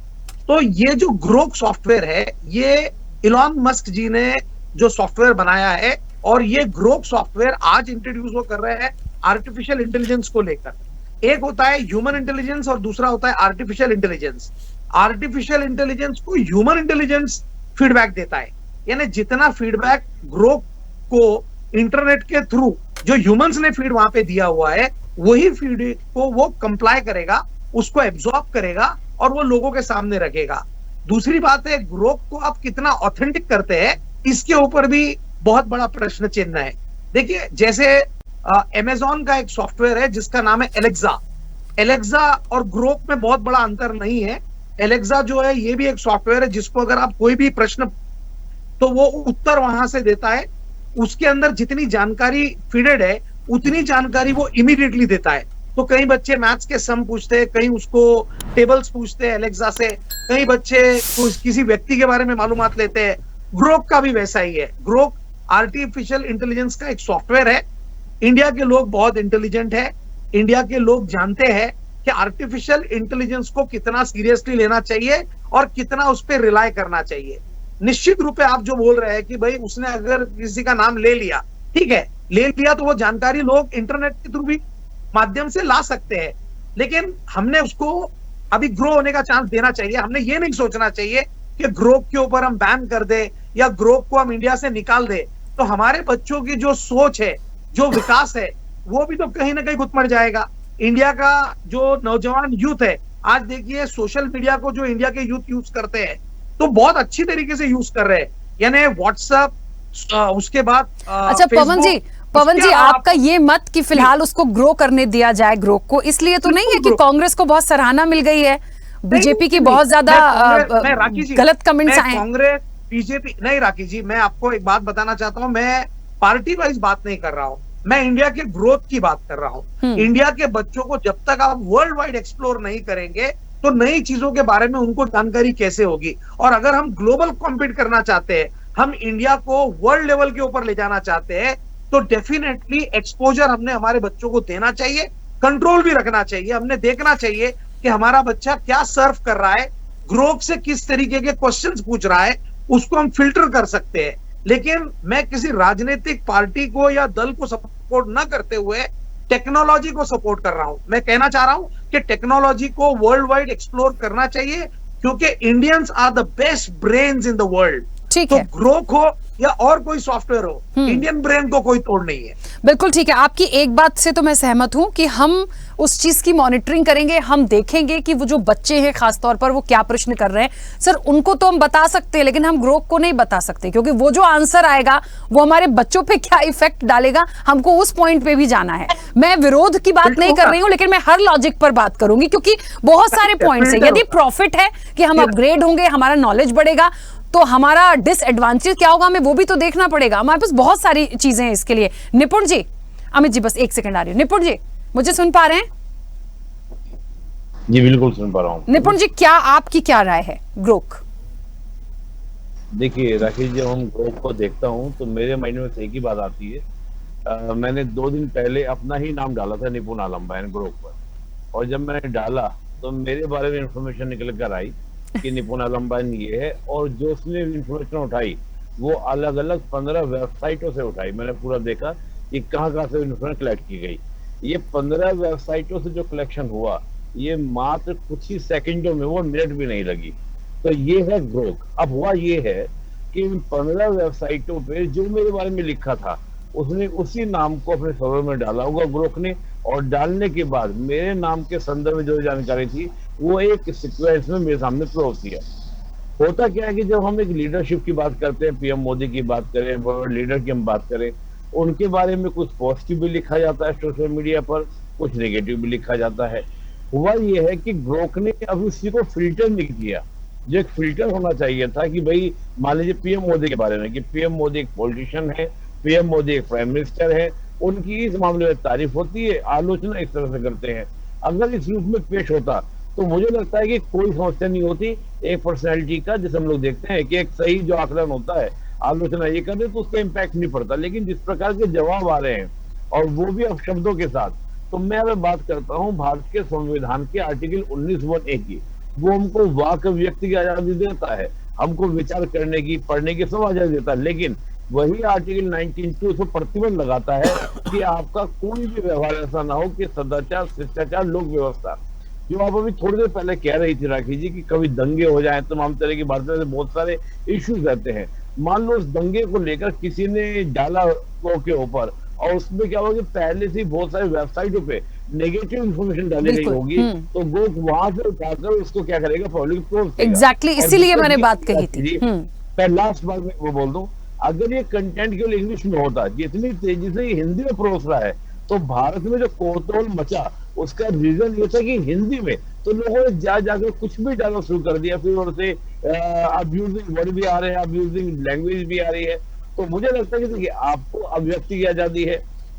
तो ये जो ग्रोक सॉफ्टवेयर है, ये इलॉन मस्क जी ने जो सॉफ्टवेयर बनाया है, और ये ग्रोक सॉफ्टवेयर आज इंट्रोड्यूस वो कर रहे हैं आर्टिफिशियल इंटेलिजेंस को लेकर। एक होता है ह्यूमन इंटेलिजेंस और दूसरा होता है आर्टिफिशियल इंटेलिजेंस। आर्टिफिशियल इंटेलिजेंस को ह्यूमन इंटेलिजेंस फीडबैक देता है, यानी जितना फीडबैक ग्रोक को इंटरनेट के थ्रू जो ह्यूमंस ने फीड वहां पे दिया हुआ है, वही फीड को वो कंप्लाई करेगा, उसको एब्जॉर्ब करेगा और वो लोगों के सामने रखेगा। दूसरी बात है, ग्रोक को आप कितना ऑथेंटिक करते हैं, इसके ऊपर भी बहुत बड़ा प्रश्न चिन्ह है। देखिए, जैसे अमेज़न का एक सॉफ्टवेयर है जिसका नाम है एलेक्सा। एलेक्सा और ग्रोक में बहुत बड़ा अंतर नहीं है। एलेक्सा जो है, ये भी एक सॉफ्टवेयर है जिसको अगर आप कोई भी प्रश्न, तो वो उत्तर वहां से देता है। उसके अंदर जितनी जानकारी फीडेड है, उतनी जानकारी वो इमीडिएटली देता है। तो कई बच्चे मैथ्स के सम पूछते हैं, कई उसको टेबल्स पूछते हैं एलेक्सा से, कई बच्चे किसी व्यक्ति के बारे में मालूमात लेते हैं। ग्रोक का भी वैसा ही है। ग्रोक आर्टिफिशियल इंटेलिजेंस का एक सॉफ्टवेयर है। इंडिया के लोग बहुत इंटेलिजेंट है। इंडिया के लोग जानते हैं कि आर्टिफिशियल इंटेलिजेंस को कितना सीरियसली लेना चाहिए और कितना उस पर रिलाय करना चाहिए। निश्चित रूप से आप जो बोल रहे हैं कि भाई उसने अगर किसी का नाम ले लिया, ठीक है, ले लिया, तो वो जानकारी लोग इंटरनेट के थ्रू भी माध्यम से ला सकते हैं, लेकिन हमने उसको अभी ग्रो होने का चांस देना चाहिए। हमने ये नहीं सोचना चाहिए कि ग्रोक के ऊपर हम बैन कर दे या ग्रोक को हम इंडिया से निकाल दे, तो हमारे बच्चों की जो सोच है, जो विकास है, वो भी तो कहीं ना कहीं घुटमड़ जाएगा। इंडिया का जो नौजवान यूथ है, आज देखिए सोशल मीडिया को जो इंडिया के यूथ यूज करते हैं, तो बहुत अच्छी तरीके से यूज कर रहे हैं, यानी व्हाट्सएप, उसके बाद अच्छा पवन जी आपका ये मत कि फिलहाल उसको ग्रो करने दिया जाए ग्रोक को, इसलिए तो नहीं है कि कांग्रेस को बहुत सराहना मिल गई है, बीजेपी की बहुत ज्यादा गलत कमेंट्स आए हैं। कांग्रेस बीजेपी नहीं, राखी जी मैं आपको एक बात बताना चाहता हूं, मैं पार्टी वाइज बात नहीं कर रहा हूं, मैं इंडिया के ग्रोथ की बात कर रहा हूं। इंडिया के बच्चों को जब तक आप वर्ल्ड वाइड एक्सप्लोर नहीं करेंगे, तो नई चीजों के बारे में उनको जानकारी कैसे होगी। और अगर हम ग्लोबल कॉम्पीट करना चाहते हैं, हम इंडिया को वर्ल्ड लेवल के ऊपर ले जाना चाहते हैं, तो डेफिनेटली एक्सपोजर हमने हमारे बच्चों को देना चाहिए, कंट्रोल भी रखना चाहिए। हमने देखना चाहिए कि हमारा बच्चा क्या सर्व कर रहा है, ग्रोक से किस तरीके के क्वेश्चंस पूछ रहा है, उसको हम फिल्टर कर सकते हैं। लेकिन मैं किसी राजनीतिक पार्टी को या दल को सपोर्ट न करते हुए टेक्नोलॉजी को सपोर्ट कर रहा हूं। मैं कहना चाह रहा हूं कि टेक्नोलॉजी को वर्ल्ड वाइड एक्सप्लोर करना चाहिए, क्योंकि Indians are the best brains in the world. ठीक तो है, ग्रोक हो या और कोई सॉफ्टवेयर हो, इंडियन ब्रेन को कोई तोड़ नहीं है। बिल्कुल ठीक है। आपकी एक बात से तो मैं सहमत हूं कि हम उस चीज की मॉनिटरिंग करेंगे, हम देखेंगे कि वो जो बच्चे हैं खासतौर पर वो क्या प्रश्न कर रहे हैं। सर उनको तो हम बता सकते हैं, लेकिन हम ग्रोक को नहीं बता सकते, क्योंकि वो जो आंसर आएगा वो हमारे बच्चों पे क्या इफेक्ट डालेगा, हमको उस पॉइंट पे भी जाना है। मैं विरोध की बात नहीं कर रही हूं, लेकिन मैं हर लॉजिक पर बात करूंगी, क्योंकि बहुत सारे पॉइंट्स है। यदि प्रॉफिट है कि हम अपग्रेड होंगे, हमारा नॉलेज बढ़ेगा, तो हमारा डिसएडवांटेज क्या होगा हमें वो भी तो देखना पड़ेगा। हमारे पास बहुत सारी चीजें हैं इसके लिए। निपुण जी, अमित जी बस एक सेकंड आ रही है। निपुण जी मुझे सुन पा रहे हैं? जी बिल्कुल सुन पा रहा हूँ। निपुण जी, क्या आपकी क्या राय है ग्रोक? देखिए राकेश, जब हम ग्रोक को देखता हूँ तो मेरे माइंड में एक ही बात आती है। मैंने 2 दिन पहले अपना ही नाम डाला था निपुण आलमबाइन ग्रोक पर, और जब मैंने डाला तो मेरे बारे में इंफॉर्मेशन निकल कर आई कि निपुण आलमबाइन ये है, और जो उसने इंफॉर्मेशन उठाई वो अलग अलग 15 वेबसाइटों से उठाई। मैंने पूरा देखा कि कहाँ कहाँ से इंफॉर्मेशन कलेक्ट की गई। ये 15 वेबसाइटों से जो कलेक्शन हुआ, ये मात्र कुछ ही सेकंडों में, वो मिनट भी नहीं लगी। तो ये है ग्रोक। अब हुआ ये है कि इन 15 वेबसाइटों पे जो मेरे बारे में लिखा था, उसने उसी नाम को अपने सर्वर में डाला होगा ग्रोक ने, और डालने के बाद मेरे नाम के संदर्भ में जो जानकारी थी वो एक सीक्वेंस में मेरे सामने फ्लो होती है। होता क्या है कि जब हम एक लीडरशिप की बात करते हैं, पीएम मोदी की बात करें, वर्ल्ड लीडर की हम बात करें, उनके बारे में कुछ पॉजिटिव भी लिखा जाता है सोशल मीडिया पर, कुछ नेगेटिव भी लिखा जाता है। हुआ ये है कि ग्रोक ने अभी उसी को फिल्टर नहीं किया। जो एक फिल्टर होना चाहिए था कि भाई मान लीजिए पीएम मोदी के बारे में, कि पीएम मोदी एक पॉलिटिशियन है, पीएम मोदी एक प्राइम मिनिस्टर है, उनकी इस मामले में तारीफ होती है, आलोचना इस तरह से करते हैं। अगर इस रूप में पेश होता तो मुझे लगता है कि कोई समस्या नहीं होती। एक पर्सनैलिटी का, जैसे हम लोग देखते हैं कि एक सही जो आकलन होता है, आलोचना ये कर दे तो उसका इम्पैक्ट नहीं पड़ता। लेकिन जिस प्रकार के जवाब आ रहे हैं, और वो भी अपशब्दों के साथ, तो मैं अगर बात करता हूँ भारत के संविधान के आर्टिकल 19(1)(a) की, वो हमको वाक व्यक्ति की आजादी देता है, हमको विचार करने की, पढ़ने की सब आजादी देता है। लेकिन वही आर्टिकल 19(2) उसको प्रतिबंध लगाता है कि आपका कोई भी व्यवहार ऐसा ना हो कि सदाचार, शिष्टाचार, लोक व्यवस्था, जो आप अभी थोड़ी देर पहले कह रही थी राखी जी, कि कभी दंगे हो जाए, तमाम तरह की भारत में बहुत सारे इश्यूज रहते हैं। मान लो उस दंगे को लेकर किसी ने डाला के ऊपर, और उसमें क्या होगा कि पहले से बहुत सारी वेबसाइटों पे नेगेटिव इंफॉर्मेशन डाली गई होगी, तो वो वहां से उठाकर उसको क्या करेगा, पब्लिक को एग्जैक्टली, इसीलिए मैंने बात कही थी। लास्ट बार में वो बोल दूं, अगर ये कंटेंट केवल इंग्लिश में होता, जितनी तेजी से ये हिंदी में परोस रहा है, तो भारत में जो कोतोल मचा, उसका रीजन ये था कि हिंदी में तो लोगों ने जाकर कुछ भी डालना शुरू कर दिया। फिर उनसे अब्यूजिंग वर्ड भी आ रहे हैं, अब्यूजिंग लैंग्वेज भी आ रही है। तो मुझे लगता है कि देखिए, आपको अभिव्यक्ति की आजादी है,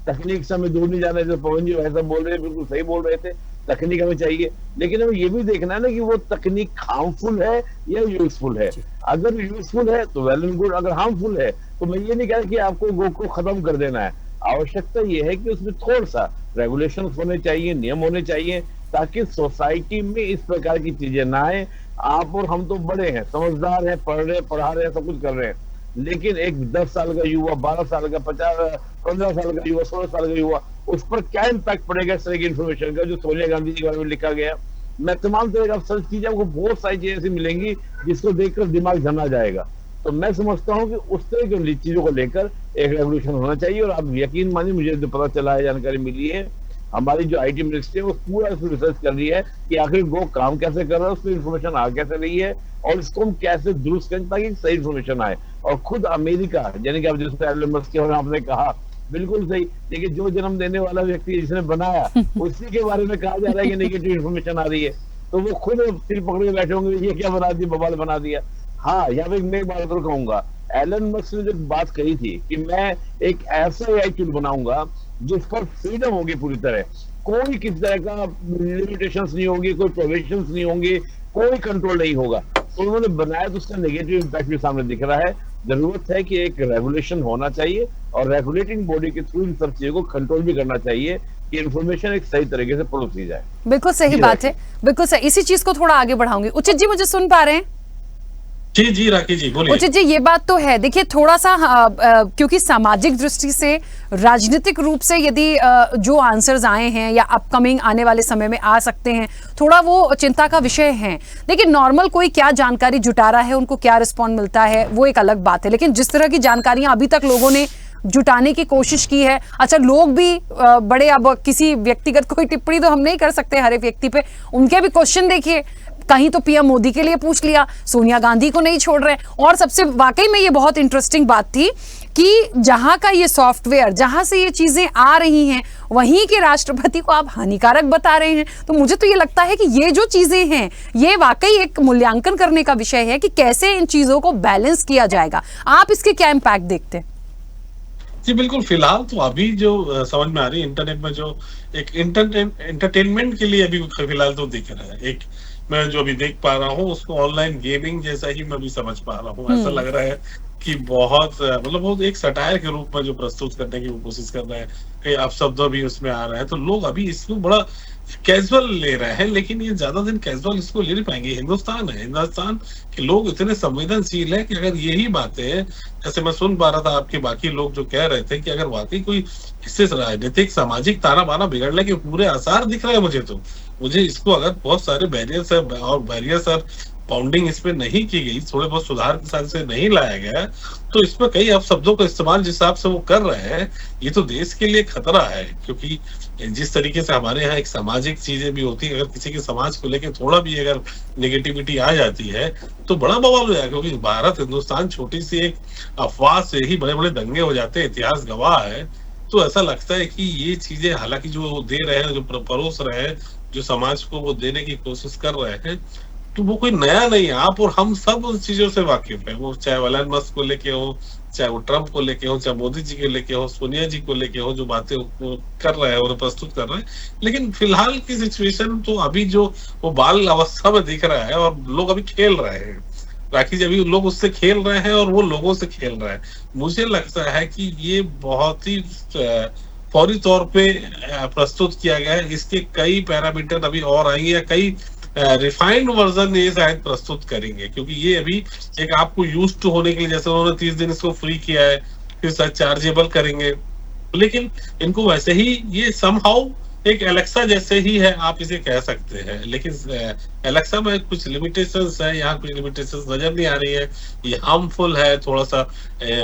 तकनीक से हमें दूर नहीं जाना है। जो पवन जी वैसा बोल रहे हैं, बिल्कुल सही बोल रहे थे, तकनीक हमें चाहिए, लेकिन हमें ये भी देखना है ना कि वो तकनीक हार्मफुल है या यूजफुल है। अगर यूजफुल है तो वेल एंड गुड, अगर हार्मफुल है तो मैं ये नहीं कह रहा कि आपको गो को खत्म कर देना है। आवश्यकता ये है कि उसमें थोड़ा सा रेगुलेशन होने चाहिए, नियम होने चाहिए, ताकि सोसाइटी में इस प्रकार की चीजें ना आए। आप और हम तो बड़े हैं, समझदार हैं, पढ़ रहे, पढ़ा रहे हैं, सब कुछ कर रहे हैं, लेकिन एक 10 साल का युवा, 12 साल का, 15 साल का युवा, 16 साल का युवा, उस पर क्या इम्पैक्ट पड़ेगा इस तरह की इन्फॉर्मेशन का, जो सोनिया गांधी जी के बारे में लिखा गया। मैं तमाम तरह का सर्च कीजिए, आपको बहुत सारी चीजें ऐसी मिलेंगी जिसको देखकर दिमाग झना जाएगा। तो मैं समझता हूँ कि उस तरह की चीजों को लेकर एक रेवोल्यूशन होना चाहिए। और आप यकीन मानिए, मुझे जो पता चला है, जानकारी मिली है, हमारी जो आईटी मिनिस्ट्री है वो पूरा इसमें रिसर्च कर रही है कि आखिर वो काम कैसे कर रहा है, उसमें इन्फॉर्मेशन आ कैसे रही है, और इसको हम कैसे दुरुस्त करें ताकि सही इन्फॉर्मेशन आए। और खुद अमेरिका, यानी कि अब जिससे एलन मस्क के आपने कहा, बिल्कुल सही, लेकिन जो जन्म देने वाला व्यक्ति जिसने बनाया, उसी के बारे में कहा जा रहा है कि नेगेटिव इन्फॉर्मेशन आ रही है, तो वो खुद सिर पकड़ के बैठे होंगे, ये क्या बना दिया, बवाल बना दिया। हाँ, यहाँ पे मैं एक बात और कहूंगा, एलन मस्क ने जो बात कही थी कि मैं एक ऐसा एआई टूल बनाऊंगा जिस पर फ्रीडम होगी पूरी तरह, कोई किसी तरह का लिमिटेशंस नहीं होगी, कोई प्रोविजंस नहीं होंगे, कोई कंट्रोल नहीं होगा। तो उन्होंने बनाया, तो उसका नेगेटिव इम्पैक्ट भी सामने दिख रहा है। जरूरत है कि एक रेगुलेशन होना चाहिए, और रेगुलेटिंग बॉडी के थ्रू इन सब चीजों को कंट्रोल भी करना चाहिए कि इन्फॉर्मेशन एक सही तरीके से परोसी जाए। बिल्कुल सही बात है, बिल्कुल सही। इसी चीज को थोड़ा आगे बढ़ाऊंगी। उचित जी, मुझे सुन पा रहे हैं? जी जी राकेश जी बोलिए। उचित जी, ये बात तो है, देखिए थोड़ा सा क्योंकि सामाजिक दृष्टि से, राजनीतिक रूप से यदि जो आंसर्स आए हैं या अपकमिंग आने वाले समय में आ सकते हैं, थोड़ा वो चिंता का विषय है। लेकिन नॉर्मल कोई क्या जानकारी जुटा रहा है, उनको क्या रिस्पॉन्ड मिलता है, वो एक अलग बात है। लेकिन जिस तरह की जानकारियां अभी तक लोगों ने जुटाने की कोशिश की है, अच्छा लोग भी बड़े, अब किसी व्यक्तिगत कोई टिप्पणी तो हम नहीं कर सकते हर एक व्यक्ति पे, उनके भी क्वेश्चन देखिए, कहीं तो पीएम मोदी के लिए पूछ लिया, सोनिया गांधी को नहीं छोड़ रहे। और सबसे वाकई में ये बहुत इंटरेस्टिंग बात थी कि जहां का ये सॉफ्टवेयर, जहां से ये चीजें आ रही हैं, वहीं के राष्ट्रपति को आप हानिकारक बता रहे हैं। तो मुझे तो ये लगता है कि ये जो चीजें हैं, ये वाकई एक मूल्यांकन करने का विषय है कि कैसे इन चीजों को बैलेंस किया जाएगा। आप इसके क्या इम्पैक्ट देखते हैं? जी बिल्कुल, फिलहाल तो अभी जो समझ में आ रही है, इंटरनेट में जो एक एंटरटेनमेंट के लिए अभी फिलहाल तो दिख रहा है, एक मैं जो अभी देख पा रहा हूँ उसको ऑनलाइन गेमिंग जैसा ही मैं भी समझ पा रहा हूँ। ऐसा लग रहा है कि बहुत मतलब वो एक सटायर के रूप में जो प्रस्तुत करने की वो कोशिश कर रहे हैं, कई अपशब्द भी उसमें आ रहे हैं, तो लोग अभी इसको बड़ा कैजुअल ले रहे हैं, लेकिन ये ज्यादा दिन कैजुअल इसको ले नहीं पाएंगे। हिंदुस्तान है, हिंदुस्तान के लोग इतने संवेदनशील है कि अगर यही बातें, जैसे मैं सुन पा रहा था आपके बाकी लोग जो कह रहे थे कि अगर वाकई कोई इससे राजनीतिक सामाजिक ताना बाना बिगड़ने के पूरे आसार दिख रहे हैं, मुझे इसको अगर बहुत सारे बैरियर्स है और बैरियर्स और बाउंडिंग इसमें नहीं की गई, थोड़े बहुत सुधार के साथ से नहीं लाया गया, तो इसमें कई अपशब्दों का इस्तेमाल जिस हिसाब से वो कर रहे हैं, ये तो देश के लिए खतरा है। क्योंकि जिस तरीके से हमारे यहाँ एक सामाजिक चीजें भी होती है, अगर किसी के समाज को लेकर थोड़ा भी अगर नेगेटिविटी आ जाती है तो बड़ा बवाल हो जाएगा। क्योंकि भारत हिंदुस्तान छोटी सी एक अफवाह से ही बड़े बड़े दंगे हो जाते हैं, इतिहास गवाह है। तो ऐसा लगता है कि ये चीजें हालांकि जो दे रहे हैं, जो परोस रहे हैं, जो समाज को वो देने की कोशिश कर रहे हैं, तो वो कोई नया नहीं है। आप और हम सब उन चीजों से वाकिफ है, वो चाहे एलन मस्क को लेके हो, चाहे वो ट्रंप को लेके हो, चाहे मोदी जी को लेके हो, सोनिया जी को लेके हो, जो बातें वो कर रहे हैं और प्रस्तुत कर रहे हैं। लेकिन फिलहाल की सिचुएशन तो अभी जो वो बाल अवस्था में दिख रहा है और लोग अभी खेल रहे हैं, राखी जी, अभी लोग उससे खेल रहे हैं और वो लोगों से खेल रहे हैं। मुझे लगता है कि ये बहुत ही फौरी तौर पे प्रस्तुत किया गया है। इसके कई पैरामीटर अभी और आएंगे या कई रिफाइंड वर्जन ये शायद प्रस्तुत करेंगे, क्योंकि ये अभी एक आपको यूज टू होने के लिए, जैसे उन्होंने 30 दिन इसको फ्री किया है, फिर शायद चार्जेबल करेंगे, लेकिन इनको वैसे ही ये समहाउ एक एलेक्सा जैसे ही है, आप इसे कह सकते हैं। लेकिन एलेक्सा में कुछ लिमिटेशंस है, यहाँ कुछ लिमिटेशंस नजर नहीं आ रही है, ये हार्मफुल है थोड़ा सा।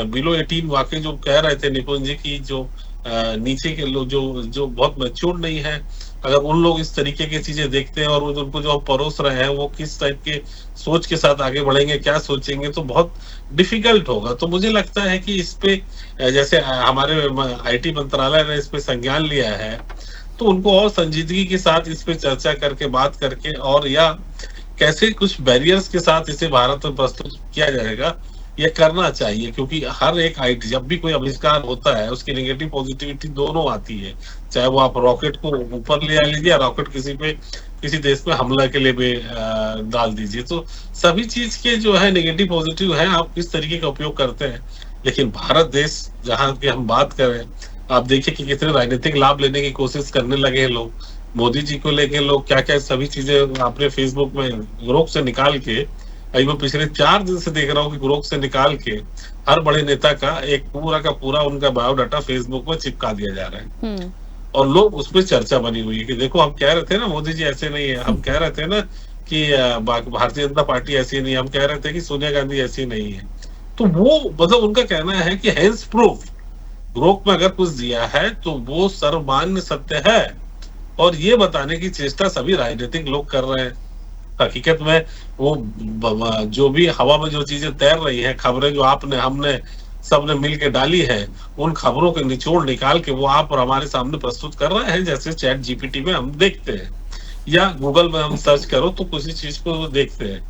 बिलो 18 वाकई जो कह रहे थे निपुण जी की, जो नीचे के लोग जो बहुत मैच्योर नहीं है, अगर उन लोग इस तरीके की चीजें देखते हैं और उनको जो हम परोस रहे हैं वो किस टाइप के सोच के साथ आगे बढ़ेंगे, क्या सोचेंगे, तो बहुत डिफिकल्ट होगा। तो मुझे लगता है कि इस पे जैसे हमारे आईटी मंत्रालय ने इस पे संज्ञान लिया है, तो उनको और संजीदगी के साथ इस पे चर्चा करके, बात करके, और या कैसे कुछ बैरियर्स के साथ इसे भारत में प्रस्तुत किया जाएगा, ये करना चाहिए। क्योंकि हर एक आईटी, जब भी कोई आविष्कार होता है, उसकी नेगेटिव पॉजिटिविटी दोनों आती है। चाहे वो आप रॉकेट को ऊपर ले आ लीजिए या रॉकेट किसी देश पे हमला के लिए भी डाल दीजिए, तो सभी चीज के जो है नेगेटिव पॉजिटिव है, आप किस तरीके का उपयोग करते हैं। लेकिन भारत देश जहाँ की हम बात करें, आप देखिए कि कितने राजनीतिक लाभ लेने की कोशिश करने लगे हैं लोग। मोदी जी को लेके लोग क्या क्या सभी चीजें आपने फेसबुक में ग्रोक से निकाल के, अभी मैं पिछले 4 दिन से देख रहा हूँ कि ग्रोक से निकाल के हर बड़े नेता का एक पूरा का पूरा उनका बायोडाटा फेसबुक में चिपका दिया जा रहा है। और लोग उस पर चर्चा बनी हुई है कि देखो, हम कह रहे थे ना मोदी जी ऐसे नहीं है, हम कह रहे थे ना कि भारतीय जनता पार्टी ऐसी नहीं है, हम कह रहे थे कि सोनिया गांधी ऐसी नहीं है। तो वो मतलब उनका कहना है कि हैंस प्रूफ, ग्रोक में अगर कुछ दिया है तो वो सर्वमान्य सत्य है, और ये बताने की चेष्टा सभी राजनीतिक लोग कर रहे हैं। हकीकत में वो जो भी हवा में जो चीजें तैर रही हैं, खबरें जो आपने हमने सबने मिल के डाली है, उन खबरों के निचोड़ निकाल के वो आप और हमारे सामने प्रस्तुत कर रहे हैं। जैसे चैट जीपीटी में हम देखते हैं या गूगल में हम सर्च करो तो किसी चीज को वो देखते हैं,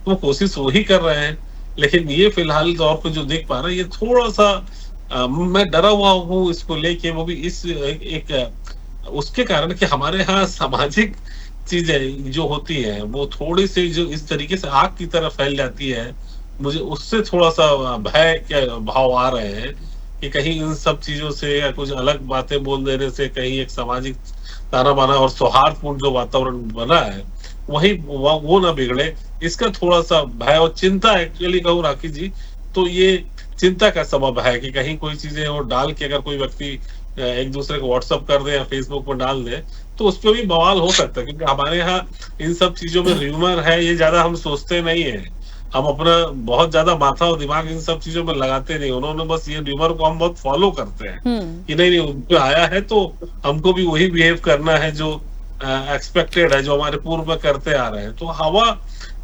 तो वो कोशिश वही कर रहे हैं। लेकिन ये फिलहाल तौर पर जो देख पा रहे हैं, ये थोड़ा सा मैं डरा हुआ हूँ इसको लेके, वो भी इस एक उसके कारण कि हमारे यहाँ सामाजिक चीजें जो होती है वो थोड़ी सी जो इस तरीके से आग की तरह फैल जाती है, मुझे उससे थोड़ा सा भय के भाव आ रहे हैं कि कहीं इन सब चीजों से या कुछ अलग बातें बोल देने से कहीं एक सामाजिक ताना बाना और सौहार्दपूर्ण जो वातावरण बना है वही वो ना बिगड़े, इसका थोड़ा सा भय और चिंता एक्चुअली कहूँ राखी जी, तो ये चिंता का सबब है कि कहीं कोई चीजें वो डाल के अगर कोई व्यक्ति एक दूसरे को व्हाट्सअप कर दे या फेसबुक पर डाल दे तो उस पर भी बवाल हो सकता है। क्योंकि हमारे यहाँ इन सब चीजों में र्यूमर है, ये ज्यादा हम सोचते नहीं है, हम अपना बहुत ज्यादा माथा और दिमाग इन सब चीजों में लगाते नहीं। उन्होंने बस ये र्यूमर को हम बहुत फॉलो करते हैं कि नहीं उनको आया है तो हमको भी वही बिहेव करना है जो एक्सपेक्टेड है, जो हमारे पूर्व में करते आ रहे हैं। तो हवा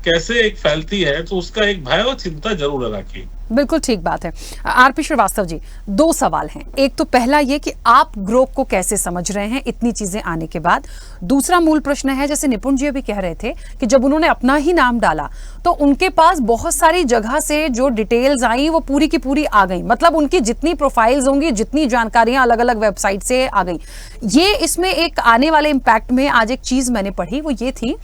कैसे एक फैलती है, तो उसका एक भय और चिंता जरूर रखी। बिल्कुल ठीक बात है। आरपी श्रीवास्तव जी, 2 सवाल हैं। एक तो पहला ये कि आप ग्रोक को कैसे समझ रहे हैं इतनी चीजें आने के बाद। दूसरा मूल प्रश्न है, जैसे निपुण जी अभी कह रहे थे कि जब उन्होंने अपना ही नाम डाला तो उनके पास बहुत सारी जगह से जो डिटेल्स आई वो पूरी की पूरी आ गई, मतलब उनकी जितनी प्रोफाइल्स होंगी, जितनी जानकारियां अलग अलग वेबसाइट से आ गई। ये इसमें एक आने वाले इम्पैक्ट में आज एक चीज मैंने पढ़ी, वो ये थी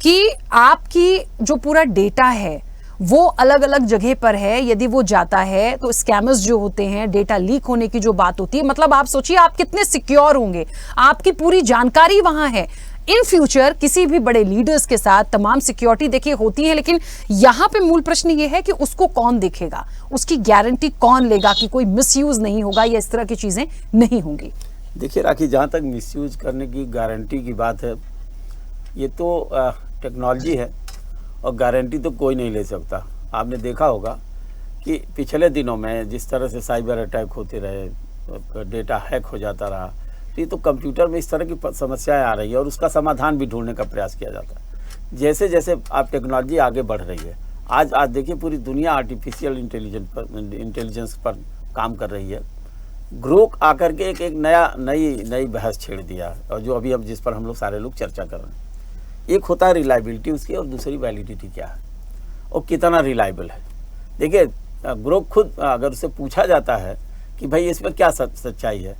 कि आपकी जो पूरा डेटा है वो अलग अलग जगह पर है, यदि वो जाता है तो स्कैमर्स जो होते हैं, डेटा लीक होने की जो बात होती है, मतलब आप सोचिए आप कितने सिक्योर होंगे, आपकी पूरी जानकारी वहां है। इन फ्यूचर किसी भी बड़े लीडर्स के साथ तमाम सिक्योरिटी देखिए होती है, लेकिन यहां पे मूल प्रश्न ये है कि उसको कौन देखेगा, उसकी गारंटी कौन लेगा कि कोई मिसयूज नहीं होगा या इस तरह की चीजें नहीं होंगी। देखिए राखी, जहाँ तक मिसयूज करने की गारंटी की बात है, ये तो टेक्नोलॉजी है और गारंटी तो कोई नहीं ले सकता। आपने देखा होगा कि पिछले दिनों में जिस तरह से साइबर अटैक होते रहे, डेटा हैक हो जाता रहा, तो ये तो कंप्यूटर में इस तरह की समस्याएं आ रही है और उसका समाधान भी ढूंढने का प्रयास किया जाता है। जैसे जैसे आप टेक्नोलॉजी आगे बढ़ रही है, आज देखिए पूरी दुनिया आर्टिफिशियल इंटेलिजेंस पर काम कर रही है। ग्रोक आकर के एक नई बहस छेड़ दिया, और जो अभी जिस पर हम लोग सारे लोग चर्चा कर रहे हैं। एक होता है रिलायबिलिटी उसकी, और दूसरी वैलिडिटी क्या है और कितना रिलायबल है। देखिए ग्रोक खुद अगर उससे पूछा जाता है कि भाई इसमें क्या सच्चाई है,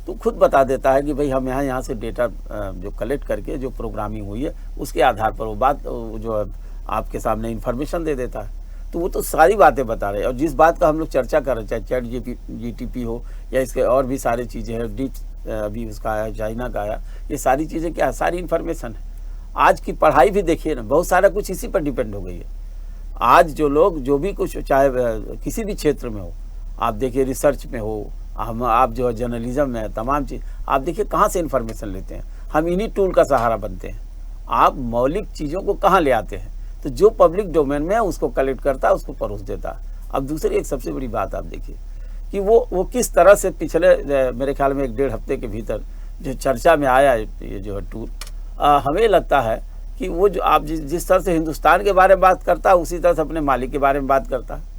तो खुद बता देता है कि भाई हम यहाँ से डेटा जो कलेक्ट करके जो प्रोग्रामिंग हुई है उसके आधार पर वो बात जो आपके सामने इंफॉर्मेशन दे देता है। तो वो तो सारी बातें बता रहे हैं। और जिस बात का हम लोग चर्चा कर रहे हैं, चाहे चैट जीटीपी हो या इसके और भी सारी चीज़ें हैं, डीप अभी उसका आया, चाइना का आया, ये सारी चीज़ें क्या है, सारी इन्फॉर्मेशन है। आज की पढ़ाई भी देखिए ना, बहुत सारा कुछ इसी पर डिपेंड हो गई है। आज जो लोग जो भी कुछ, चाहे किसी भी क्षेत्र में हो, आप देखिए रिसर्च में हो, आप जो है जर्नलिज्म में, तमाम चीज़ आप देखिए कहाँ से इन्फॉर्मेशन लेते हैं। हम इन्हीं टूल का सहारा बनते हैं। आप मौलिक चीज़ों को कहाँ ले आते हैं, तो जो पब्लिक डोमेन में है उसको कलेक्ट करता है, उसको परोस देता है। अब दूसरी एक सबसे बड़ी बात आप देखिए कि वो किस तरह से पिछले मेरे ख्याल में 1-1.5 हफ्ते के भीतर जो चर्चा में आया ये जो है टूल, हमें लगता है कि वो जो आप जिस तरह से हिंदुस्तान के बारे में बात करता है, उसी तरह से अपने मालिक के बारे में बात करता है।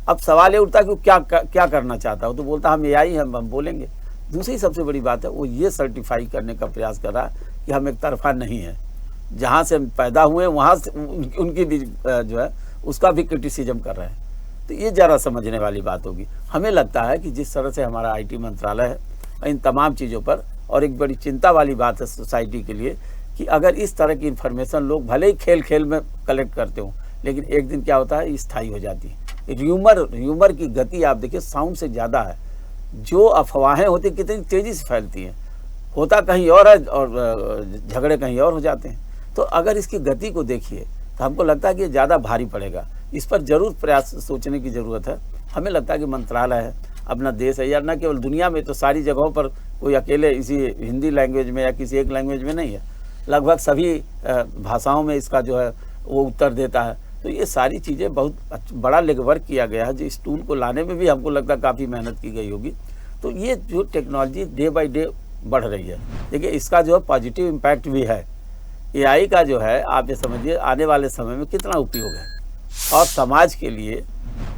अब सवाल ये उठता है कि वो क्या करना चाहता है, तो बोलता है हम AI हम बोलेंगे। दूसरी सबसे बड़ी बात है, वो ये सर्टिफाई करने का प्रयास कर रहा है कि हम एक तरफा नहीं है, जहाँ से हम पैदा हुए वहाँ से उनकी भी जो है उसका भी क्रिटिसिज्म कर रहे हैं। तो ये ज़रा समझने वाली बात होगी। हमें लगता है कि जिस तरह से हमारा IT मंत्रालय है इन तमाम चीज़ों पर, और एक बड़ी चिंता वाली बात है सोसाइटी के लिए कि अगर इस तरह की इन्फॉर्मेशन लोग भले ही खेल खेल में कलेक्ट करते हो, लेकिन एक दिन क्या होता है, स्थायी हो जाती है। ह्यूमर की गति आप देखिए साउंड से ज़्यादा है। जो अफवाहें होती कितनी तेज़ी से फैलती हैं, होता कहीं और है और झगड़े कहीं और हो जाते हैं। तो अगर इसकी गति को देखिए तो हमको लगता है कि ज़्यादा भारी पड़ेगा। इस पर ज़रूर प्रयास सोचने की ज़रूरत है। हमें लगता है कि मंत्रालय है, अपना देश है, या न केवल दुनिया में, तो सारी जगहों पर कोई अकेले इसी हिंदी लैंग्वेज में या किसी एक लैंग्वेज में नहीं है, लगभग सभी भाषाओं में इसका जो है वो उत्तर देता है। तो ये सारी चीज़ें बहुत बड़ा लेगवर्क किया गया है, जो इस टूल को लाने में भी हमको लगता है काफ़ी मेहनत की गई होगी। तो ये जो टेक्नोलॉजी डे बाय डे बढ़ रही है, देखिए इसका जो पॉजिटिव इम्पैक्ट भी है। AI का जो है आप ये समझिए आने वाले समय में कितना उपयोग है, और समाज के लिए,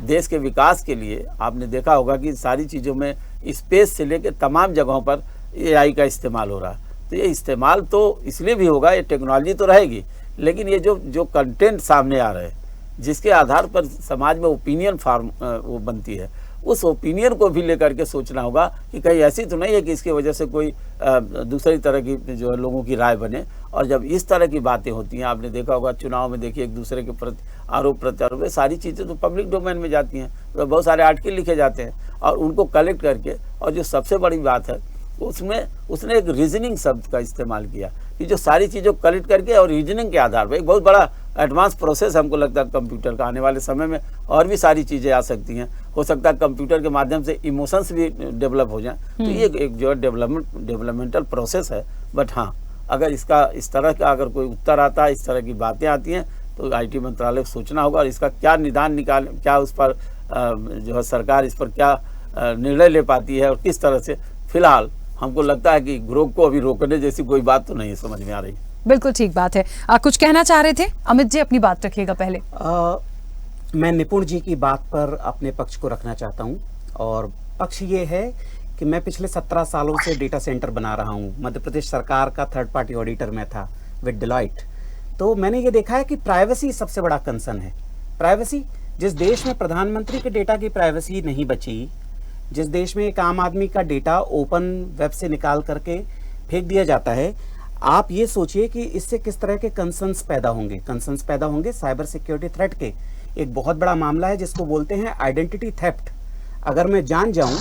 देश के विकास के लिए आपने देखा होगा कि सारी चीज़ों में स्पेस से लेकर तमाम जगहों पर AI का इस्तेमाल हो रहा है। तो ये इस्तेमाल तो इसलिए भी होगा, ये टेक्नोलॉजी तो रहेगी, लेकिन ये जो कंटेंट सामने आ रहे हैं, जिसके आधार पर समाज में ओपिनियन फॉर्म वो बनती है, उस ओपिनियन को भी लेकर के सोचना होगा कि कहीं ऐसी तो नहीं है कि इसकी वजह से कोई दूसरी तरह की जो है लोगों की राय बने। और जब इस तरह की बातें होती हैं, आपने देखा होगा चुनाव में, देखिए एक दूसरे के प्रति आरोप प्रत्यारोप, सारी चीज़ें तो पब्लिक डोमेन में जाती हैं, तो बहुत सारे आर्टिकल लिखे जाते हैं और उनको कलेक्ट करके, और जो सबसे बड़ी बात है उसने एक रीजनिंग शब्द का इस्तेमाल किया कि जो सारी चीज़ों कलेक्ट करके और रीजनिंग के आधार पर एक बहुत बड़ा एडवांस प्रोसेस हमको लगता है कंप्यूटर का। आने वाले समय में और भी सारी चीज़ें आ सकती हैं, हो सकता है कंप्यूटर के माध्यम से इमोशंस भी डेवलप हो जाएं। तो ये एक जो है डेवलपमेंटल प्रोसेस है। बट हाँ, अगर इसका इस तरह का अगर कोई उत्तर आता है, इस तरह की बातें आती हैं, तो IT मंत्रालय को सोचना होगा और इसका क्या निदान क्या उस पर जो है सरकार इस पर क्या निर्णय ले पाती है और किस तरह से। फिलहाल हमको लगता है कि ग्रोक को अभी रोकने जैसी कोई बात तो नहीं समझ में आ रही। बिल्कुल ठीक बात है। कुछ कहना चाह रहे थे अमित जी, अपनी बात रखिएगा पहले। मैं निपुण जी की बात पर अपने पक्ष को रखना चाहता हूं, और पक्ष ये है कि मैं पिछले 17 सालों से डेटा सेंटर बना रहा हूं। मध्य प्रदेश सरकार का थर्ड पार्टी ऑडिटर में था विद डिलॉयट। तो मैंने ये देखा है कि प्राइवेसी सबसे बड़ा कंसर्न है। प्राइवेसी, जिस देश में प्रधानमंत्री के डेटा की प्राइवेसी नहीं बची, जिस देश में एक आम आदमी का डेटा ओपन वेब से निकाल करके फेंक दिया जाता है, आप ये सोचिए कि इससे किस तरह के कंसर्न्स पैदा होंगे। कंसर्न्स पैदा होंगे साइबर सिक्योरिटी थ्रेट के। एक बहुत बड़ा मामला है जिसको बोलते हैं आइडेंटिटी थेफ्ट। अगर मैं जान जाऊं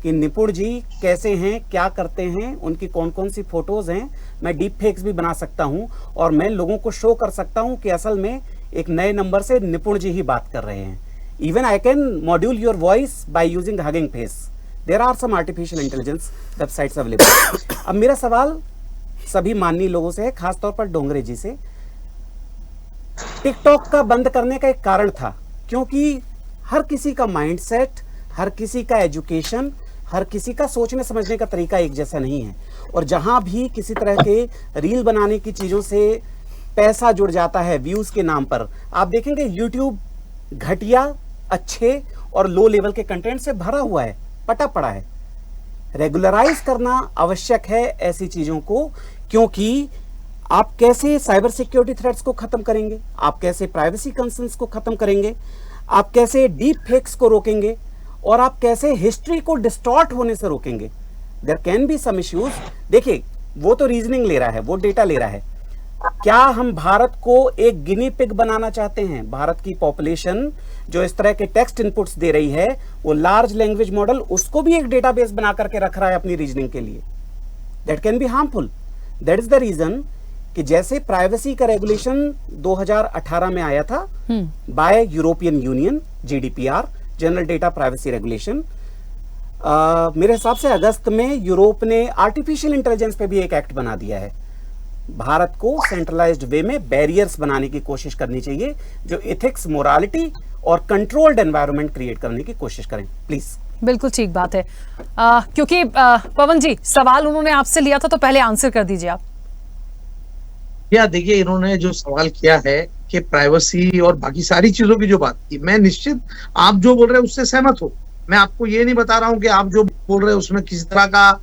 कि निपुण जी कैसे हैं, क्या करते हैं, उनकी कौन कौन सी फोटोज हैं, मैं डीप फेक्स भी बना सकता हूं और मैं लोगों को शो कर सकता हूं कि असल में एक नए नंबर से निपुण जी ही बात कर रहे हैं। Even I can module your voice by using Hugging Face. There are some artificial intelligence websites available. अब मेरा सवाल सभी माननीय लोगों से है, खासतौर पर डोंगरे जी से। टिकटॉक का बंद करने का एक कारण था क्योंकि हर किसी का माइंडसेट, हर किसी का एजुकेशन, हर किसी का सोचने समझने का तरीका एक जैसा नहीं है। और जहां भी किसी तरह के रील बनाने की चीजों से पैसा जुड़ जाता है व्यूज के नाम पर, आप देखेंगे यूट्यूब घटिया, अच्छे और लो लेवल के कंटेंट से भरा हुआ है, पटा पड़ा है। रेगुलराइज करना आवश्यक है ऐसी चीजों को, क्योंकि आप कैसे साइबर सिक्योरिटी थ्रेट्स को खत्म करेंगे, आप कैसे प्राइवेसी कंसर्न्स को खत्म करेंगे, आप कैसे डीप फेक्स को रोकेंगे और आप कैसे हिस्ट्री को डिस्टॉर्ट होने से रोकेंगे। There can be some issues. देखिए, वो तो रीजनिंग ले रहा है, वो डेटा ले रहा है। क्या हम भारत को एक गिनी पिग बनाना चाहते हैं? भारत की पॉपुलेशन जो इस तरह के टेक्स्ट इनपुट्स दे रही है, वो लार्ज लैंग्वेज मॉडल उसको भी एक डेटाबेस बना करके रख रहा है अपनी रीजनिंग के लिए। That can be harmful. That is the reason कि जैसे प्राइवेसी का रेगुलेशन 2018 में आया था by European Union, GDPR, general data privacy regulation, मेरे हिसाब से अगस्त में यूरोप ने आर्टिफिशियल इंटेलिजेंस पे भी एक एक्ट बना दिया है। भारत को सेंट्रलाइज्ड वे में बैरियर्स बनाने की कोशिश करनी चाहिए जो एथिक्स, मोरालिटी और कंट्रोल्ड एनवायरनमेंट क्रिएट करने की कोशिश करें। प्लीज। बिल्कुल ठीक बात है। क्योंकि पवन जी सवाल उन्होंने आपसे लिया था तो पहले आंसर कर दीजिए आप। या देखिए, इन्होंने जो सवाल किया है कि प्राइवेसी और बाकी सारी चीजों की जो बात की, मैं निश्चित आप जो बोल रहे हैं उससे सहमत हूं। मैं आपको ये नहीं बता रहा हूं कि आप जो बोल रहे हैं उसमें किसी तरह का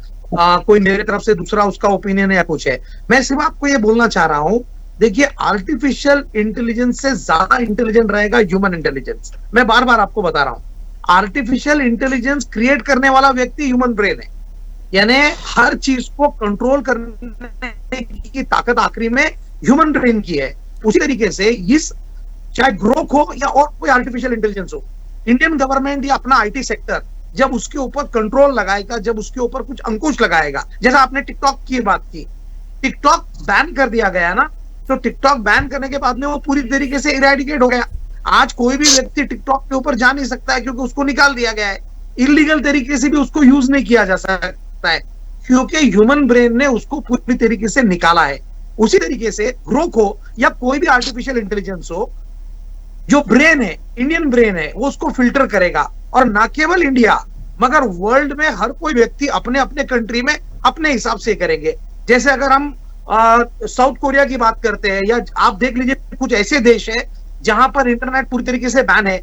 कोई मेरे तरफ से दूसरा उसका ओपिनियन या कुछ है। मैं सिर्फ आपको ये बोलना चाह रहा हूं, देखिए आर्टिफिशियल इंटेलिजेंस से ज्यादा इंटेलिजेंट रहेगा ह्यूमन इंटेलिजेंस। मैं बार बार आपको बता रहा हूं, आर्टिफिशियल इंटेलिजेंस क्रिएट करने वाला व्यक्ति ह्यूमन ब्रेन है, यानी हर चीज को कंट्रोल करने की ताकत आखिरी में ह्यूमन ब्रेन की है। उसी तरीके से इस चाहे ग्रोक हो या और कोई आर्टिफिशियल इंटेलिजेंस हो, इंडियन गवर्नमेंट या अपना IT सेक्टर जब उसके ऊपर कंट्रोल लगाएगा, जब उसके ऊपर कुछ अंकुश लगाएगा, जैसा आपने टिकटॉक की बात की, टिकटॉक बैन कर दिया गया ना, तो टिकटॉक बैन करने के बाद में वो पूरी तरीके से इरेडिकेट हो गया। आज कोई भी व्यक्ति टिकटॉक के ऊपर जा नहीं सकता है क्योंकि उसको निकाल दिया गया है। इलीगल तरीके से भी उसको यूज नहीं किया जा सकता है क्योंकि ह्यूमन ब्रेन ने उसको पूरी तरीके से निकाला है। उसी तरीके से ग्रोक हो या कोई भी आर्टिफिशियल इंटेलिजेंस हो, जो ब्रेन है, इंडियन ब्रेन है, वो उसको फिल्टर करेगा। और ना केवल इंडिया मगर वर्ल्ड में हर कोई व्यक्ति अपने अपने कंट्री में अपने हिसाब से करेंगे। जैसे अगर हम साउथ कोरिया की बात करते हैं, या आप देख लीजिए कुछ ऐसे देश है जहां पर इंटरनेट पूरी तरीके से बैन है,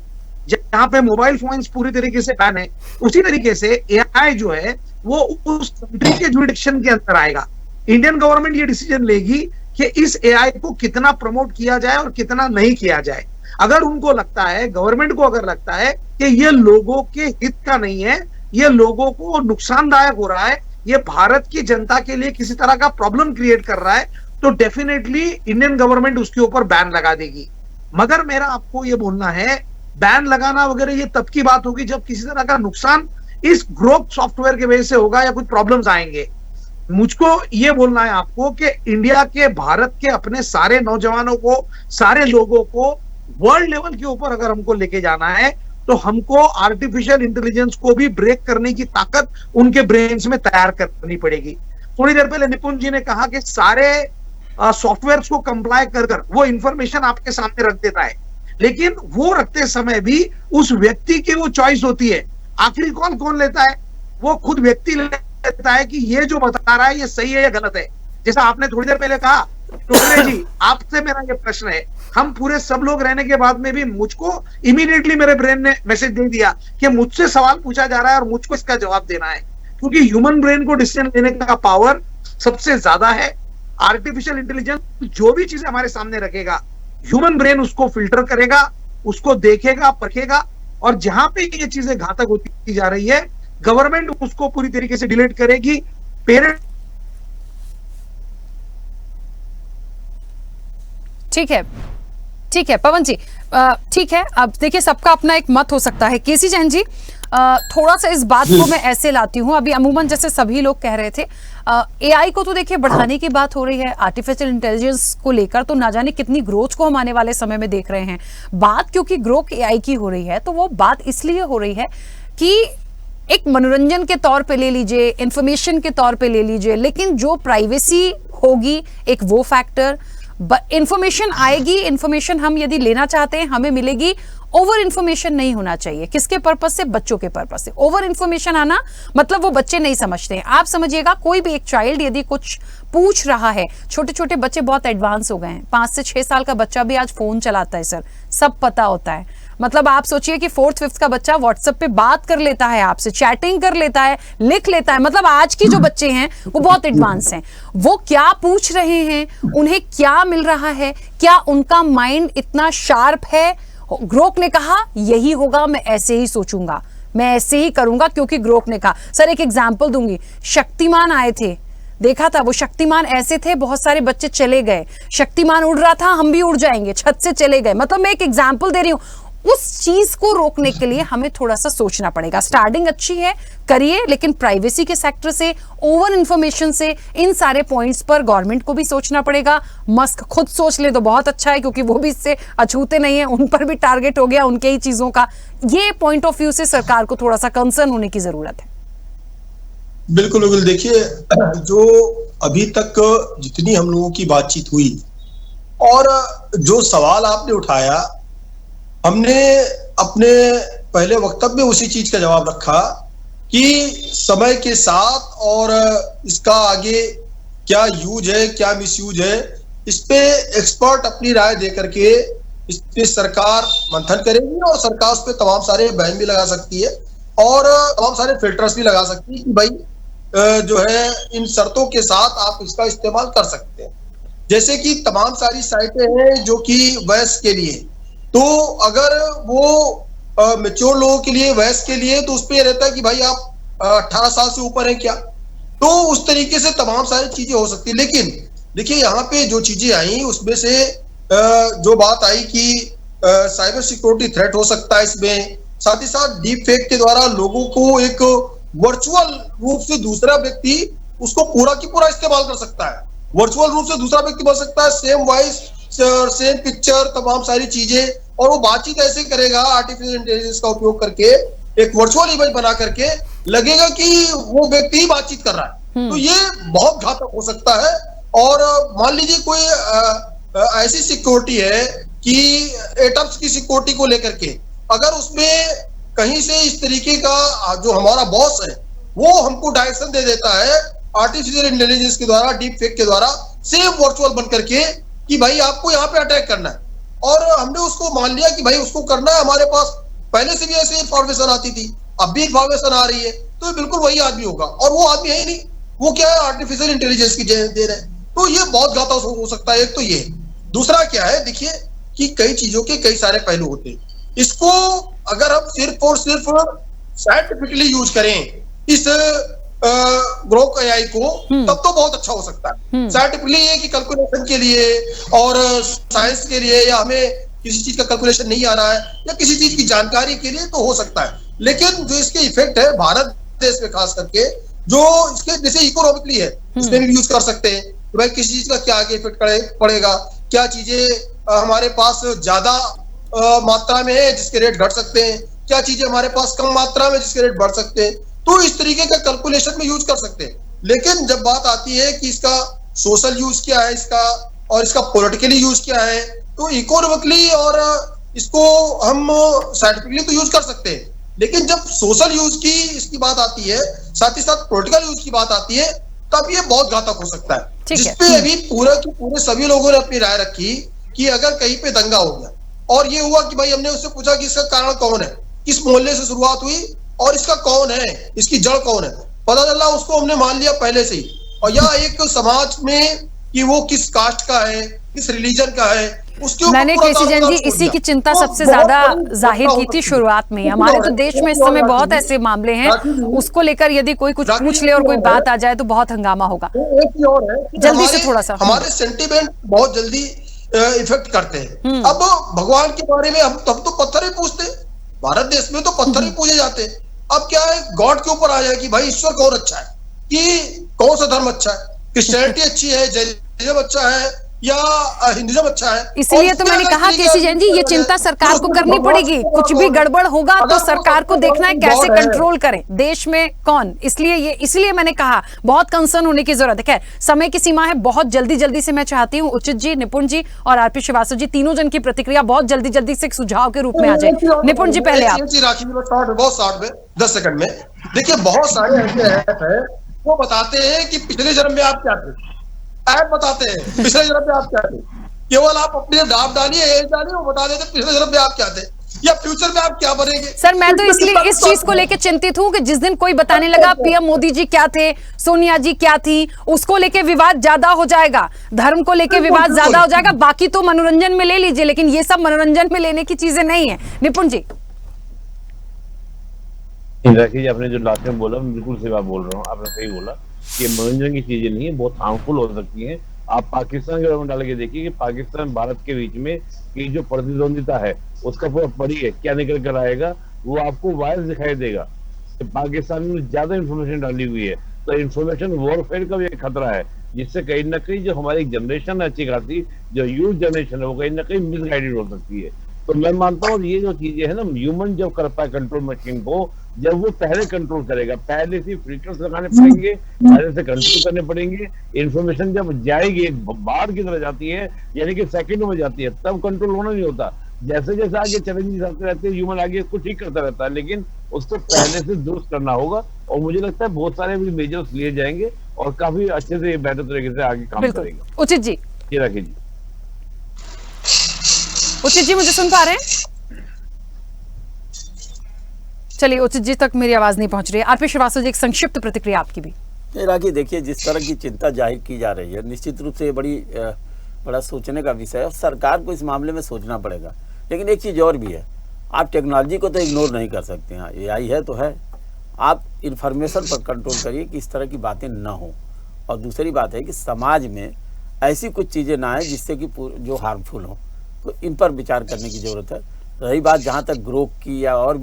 जहां पे मोबाइल फोन्स पूरी तरीके से बैन है। उसी तरीके से AI जो है वो उस कंट्री के जुरिडिक्शन के अंदर आएगा। इंडियन गवर्नमेंट ये डिसीजन लेगी कि इस AI को कितना प्रमोट किया जाए और कितना नहीं किया जाए। अगर उनको लगता है, गवर्नमेंट को अगर लगता है कि ये लोगों के हित का नहीं है, ये लोगों को नुकसानदायक हो रहा है, ये भारत की जनता के लिए किसी तरह का प्रॉब्लम क्रिएट कर रहा है, तो डेफिनेटली इंडियन गवर्नमेंट उसके ऊपर बैन लगा देगी। मगर मेरा आपको ये बोलना है, बैन लगाना वगैरह ये तब की बात होगी जब किसी तरह का नुकसान इस ग्रोथ सॉफ्टवेयर की वजह से होगा या कुछ प्रॉब्लम्स आएंगे। मुझको ये बोलना है आपको कि इंडिया के, भारत के अपने सारे नौजवानों को, सारे लोगों को वर्ल्ड लेवल के ऊपर अगर हमको लेके जाना है तो हमको आर्टिफिशियल इंटेलिजेंस को भी ब्रेक करने की ताकत उनके ब्रेन्स में तैयार करनी पड़ेगी। थोड़ी देर पहले निपुण जी ने कहा कि सारे सॉफ्टवेयर्स को कंप्लाई कर वो इंफॉर्मेशन आपके सामने रख देता है, लेकिन वो रखते समय भी उस व्यक्ति की वो चॉइस होती है। आखिरी कॉल कौन लेता है? वो खुद व्यक्ति लेता है कि ये जो बता रहा है ये सही है या गलत है। जैसा आपने थोड़ी देर पहले कहा, टोकरे जी आपसे मेरा ये प्रश्न है, हम पूरे सब लोग रहने के बाद में भी मुझको इमीडिएटली मेरे ब्रेन ने मैसेज दे दिया कि मुझसे सवाल पूछा जा रहा है और मुझको इसका जवाब देना है, क्योंकि ह्यूमन ब्रेन को डिसीजन लेने का पावर सबसे ज्यादा है। आर्टिफिशियल इंटेलिजेंस जो भी चीजें हमारे सामने रखेगा, ह्यूमन ब्रेन उसको फिल्टर करेगा, उसको देखेगा, परखेगा, और जहां पे ये चीजें घातक होती जा रही है गवर्नमेंट उसको पूरी तरीके से डिलीट करेगी। पेरेंट ठीक है पवन जी, ठीक है। अब देखिए सबका अपना एक मत हो सकता है। केसी जैन जी, थोड़ा सा इस बात को मैं ऐसे लाती हूँ, अभी अमूमन जैसे सभी लोग कह रहे थे, एआई को तो देखिए बढ़ाने की बात हो रही है, आर्टिफिशियल इंटेलिजेंस को लेकर तो ना जाने कितनी ग्रोथ को हम आने वाले समय में देख रहे हैं। बात क्योंकि ग्रोथ एआई की हो रही है तो वो बात इसलिए हो रही है कि एक मनोरंजन के तौर पे ले लीजिए, इंफॉर्मेशन के तौर पे ले लीजिए, लेकिन जो प्राइवेसी होगी एक वो फैक्टर, इंफॉर्मेशन आएगी, इंफॉर्मेशन हम यदि लेना चाहते हैं हमें मिलेगी, ओवर इंफॉर्मेशन नहीं होना चाहिए। किसके पर्पज से? बच्चों के पर्पज से। ओवर इंफॉर्मेशन आना मतलब वो बच्चे नहीं समझते हैं। आप समझिएगा कोई भी एक चाइल्ड यदि कुछ पूछ रहा है, छोटे छोटे बच्चे बहुत एडवांस हो गए हैं, 5 से 6 साल का बच्चा भी आज फोन चलाता है सर, सब पता होता है। मतलब आप सोचिए कि 4th 5th का बच्चा व्हाट्सएप पे बात कर लेता है, आपसे चैटिंग कर लेता है, लिख लेता है। मतलब आज की जो बच्चे हैं वो बहुत एडवांस हैं। वो क्या पूछ रहे हैं, उन्हें क्या मिल रहा है, क्या उनका माइंड इतना शार्प है? ग्रोक ने कहा यही होगा, मैं ऐसे ही सोचूंगा, मैं ऐसे ही करूंगा, क्योंकि ग्रोक ने कहा। सर एक एग्जाम्पल दूंगी, शक्तिमान आए थे, देखा था वो शक्तिमान ऐसे थे, बहुत सारे बच्चे चले गए, शक्तिमान उड़ रहा था, हम भी उड़ जाएंगे, छत से चले गए। मतलब मैं एक एग्जाम्पल दे रही हूं। उस चीज को रोकने के लिए हमें थोड़ा सा सोचना पड़ेगा। स्टार्टिंग अच्छी है, करिए, लेकिन प्राइवेसी के सेक्टर से, ओवर इंफॉर्मेशन से, इन सारे पॉइंट्स पर गवर्नमेंट को भी सोचना पड़ेगा। मस्क खुद सोच ले तो बहुत अच्छा है, क्योंकि वो भी इससे अछूते नहीं है, उन पर भी टारगेट हो गया उनके ही चीजों का। ये पॉइंट ऑफ व्यू से सरकार को थोड़ा सा कंसर्न होने की जरूरत है। बिल्कुल बिल्कुल। देखिए, जो अभी तक जितनी हम लोगों की बातचीत हुई और जो सवाल आपने उठाया, हमने अपने पहले वक्तव्य में उसी चीज का जवाब रखा कि समय के साथ और इसका आगे क्या यूज है, क्या मिसयूज है, इस पे एक्सपर्ट अपनी राय दे करके इस पे सरकार मंथन करेगी और सरकार उस पे तमाम सारे बैन भी लगा सकती है और तमाम सारे फिल्टर्स भी लगा सकती है कि भाई जो है इन शर्तों के साथ आप इसका इस्तेमाल कर सकते हैं। जैसे कि तमाम सारी साइटें हैं जो कि वयस्क के लिए, तो अगर वो मैच्योर लोगों के लिए, वयस्क के लिए, तो उस पर यह रहता है कि भाई आप 18 साल से ऊपर है क्या, तो उस तरीके से तमाम सारी चीजें हो सकती है। लेकिन देखिए यहाँ पे जो चीजें आई उसमें से जो बात आई कि साइबर सिक्योरिटी थ्रेट हो सकता है इसमें, साथ ही साथ डीप फेक के द्वारा लोगों को एक वर्चुअल रूप से दूसरा व्यक्ति उसको पूरा की पूरा इस्तेमाल कर सकता है, वर्चुअल रूप से दूसरा व्यक्ति बन सकता है, सेम वॉइस, सेम पिक्चर, तमाम सारी चीजें, और वो बातचीत ऐसे करेगा आर्टिफिशियल इंटेलिजेंस का उपयोग करके, एक वर्चुअल इमेज बना करके, लगेगा कि वो व्यक्ति ही बातचीत कर रहा है। तो ये बहुत घातक हो सकता है। और मान लीजिए कोई ऐसी सिक्योरिटी है कि एटम्स की सिक्योरिटी को लेकर के, अगर उसमें कहीं से इस तरीके का जो हमारा बॉस है वो हमको डायरेक्शन दे देता है आर्टिफिशियल इंटेलिजेंस के द्वारा, डीप फेक के द्वारा, सेम वर्चुअल बन करके कि भाई आपको यहाँ पे अटैक करना है, और हमने उसको मान लिया कि भाई उसको करना है, हमारे पास पहले से भी ऐसे इंफॉर्मेशन आती थी, अब भी इंफॉर्मेशन आ रही है, तो ये बिल्कुल वही आदमी होगा, और वो आदमी है ही नहीं, वो क्या है, आर्टिफिशियल इंटेलिजेंस की दे रहे हैं। तो ये बहुत घातक हो सकता है। एक तो ये, दूसरा क्या है, देखिए कि कई चीजों के कई सारे पहलू होते हैं। इसको अगर हम सिर्फ और सिर्फ साइंटिफिकली यूज करें इस ग्रोक एआई को, तब तो बहुत अच्छा हो सकता है। साइंटिफिकली ये कि कैलकुलेशन के लिए और साइंस के लिए, या हमें किसी चीज का कैलकुलेशन नहीं आ रहा है या किसी चीज की जानकारी के लिए तो हो सकता है, लेकिन जो इसके इफेक्ट है भारत देश में खास करके, जो इसके जैसे इकोनॉमिकली है, इसमें भी यूज कर सकते हैं कि भाई किसी चीज का क्या आगे इफेक्ट पड़ेगा, क्या चीजें हमारे पास ज्यादा मात्रा में है जिसके रेट घट सकते हैं, क्या चीजें हमारे पास कम मात्रा में जिसके रेट बढ़ सकते हैं, तो इस तरीके का कैलकुलेशन में यूज कर सकते हैं। लेकिन जब बात आती है कि इसका सोशल यूज क्या है इसका, और इसका पॉलिटिकली यूज क्या है, तो इकोनॉमिकली और इसको हम साइंटिफिकली तो यूज कर सकते हैं, लेकिन जब सोशल यूज की इसकी बात आती है, साथ ही साथ पॉलिटिकल यूज की बात आती है, तब ये बहुत घातक हो सकता है। जिसपे अभी पूरे सभी लोगों ने अपनी राय रखी कि अगर कहीं पे दंगा हो गया और ये हुआ कि भाई हमने उससे पूछा कि इसका कारण कौन है, किस मोहल्ले से शुरुआत हुई और इसका कौन है, इसकी जड़ कौन है, पता चला उसको हमने मान लिया पहले से ही, और या एक समाज में कि वो किस कास्ट का है, किस रिलीजन का है, उसके ऊपर मैंने केसी जैन जी इसी की चिंता सबसे ज्यादा जाहिर की थी शुरुआत में। हमारे तो देश में इस समय बहुत ऐसे मामले हैं, उसको लेकर यदि कोई कुछ पूछ ले और कोई बात आ जाए तो बहुत हंगामा होगा। एक और है, जल्दी से थोड़ा सा, हमारे सेंटिमेंट बहुत जल्दी इफेक्ट करते हैं। अब भगवान के बारे में हम तब तो पत्थर ही पूछते, भारत देश में तो पत्थर ही पूजे जाते। अब क्या है, गॉड के ऊपर आ जाए कि भाई ईश्वर कौन अच्छा है, कि कौन सा धर्म अच्छा है, क्रिश्चियनिटी अच्छी है, जैनिज्म अच्छा है या हिंदुइज्म अच्छा है। इसलिए तो मैंने कहा केसी जैन जी, ये चिंता सरकार को करनी पड़ेगी। कुछ भी गड़बड़ होगा तो सरकार को देखना है कैसे कंट्रोल करें देश में कौन। इसलिए मैंने कहा बहुत कंसर्न होने की जरूरत है। खैर, समय की सीमा है, बहुत जल्दी से मैं चाहती हूँ उचित जी, निपुण जी और आरपी श्रीवास्तव जी, तीनों जन की प्रतिक्रिया बहुत जल्दी से एक सुझाव के रूप में आ जाए। निपुण जी पहले आप। बहुत शॉर्ट में 10 सेकंड में। देखिए, बहुत सारे ऐसे ऐप है वो बताते हैं कि पिछले जन्म में आप क्या थे, ऐप बताते हैं पिछले जन्म में आप क्या थे। केवल आप अपने नाम डालिए, एज डालिए, वो बता देते पिछले जन्म में आप क्या थे या फ्यूचर में आप क्या बनेंगे। सर, मैं तो इसलिए इस चीज को लेकर चिंतित हूं कि जिस दिन कोई बताने लगा पीएम मोदी जी क्या थे, सोनिया जी क्या थी, उसको लेके विवाद ज्यादा हो जाएगा, धर्म को लेके विवाद ज्यादा हो जाएगा। बाकी तो मनोरंजन में ले लीजिए, लेकिन ये सब मनोरंजन में लेने की चीजें नहीं है। निपुण जी। देखिए, आपने जो लास्ट में बोला, मैं बिल्कुल सही बात बोल रहा हूँ, आपने सही बोला कि मनोरंजन की चीजें नहीं है, बहुत हार्मफुल हो सकती हैं। आप पाकिस्तान के बारे में डाल के देखिए कि पाकिस्तान भारत के बीच में की जो प्रतिद्वंदिता है उसका पूरा पढ़िए क्या निकल कर आएगा, वो आपको वायरस दिखाई देगा। पाकिस्तान में ज्यादा इंफॉर्मेशन डाली हुई है, तो इंफॉर्मेशन वॉरफेयर का भी एक खतरा है, जिससे कहीं ना कहीं जो हमारी जनरेशन है अच्छी खासी, जो यूथ जनरेशन है, वो कहीं ना कहीं मिसगाइडेड हो सकती है। तो मैं मानता हूँ ये जो चीजें है ना, ह्यूमन जब कर पाए कंट्रोल मशीन को, जब वो पहले कंट्रोल करेगा, पहले से फिल्टर्स लगाने पड़ेंगे, पहले से कंट्रोल करने पड़ेंगे। इन्फॉर्मेशन जब जाएगी, बाढ़ की तरह जाती है, यानी कि सेकंडों में जाती है, तब कंट्रोल होना नहीं होता। जैसे जैसे आगे चैलेंजेस आते रहते हैं, ह्यूमन आगे कुछ ही करता रहता है, लेकिन उसको पहले से दुरुस्त करना होगा। और मुझे लगता है बहुत सारे भी मेजर्स लिए जाएंगे और काफी अच्छे से बेहतर तरीके से आगे काम करेंगे। उचित जी। ये रखिए जी। उचित जी, मुझे सुन पा रहे हैं? चलिए, उचित जी तक मेरी आवाज नहीं पहुंच रही है। आरपी श्रीवास्तव जी, एक संक्षिप्त प्रतिक्रिया आपकी भी। राखी, देखिए, जिस तरह की चिंता जाहिर की जा रही है, निश्चित रूप से ये बड़ा सोचने का विषय है और सरकार को इस मामले में सोचना पड़ेगा। लेकिन एक चीज़ और भी है, आप टेक्नोलॉजी को तो इग्नोर नहीं कर सकते हैं। AI है तो है, आप इंफॉर्मेशन पर कंट्रोल करिए कि इस तरह की बातें ना हो। और दूसरी बात है कि समाज में ऐसी कुछ चीज़ें ना आए जिससे कि जो हार्मफुल हो, तो इन पर विचार करने की ज़रूरत है। रही बात जहाँ तक ग्रोथ की या और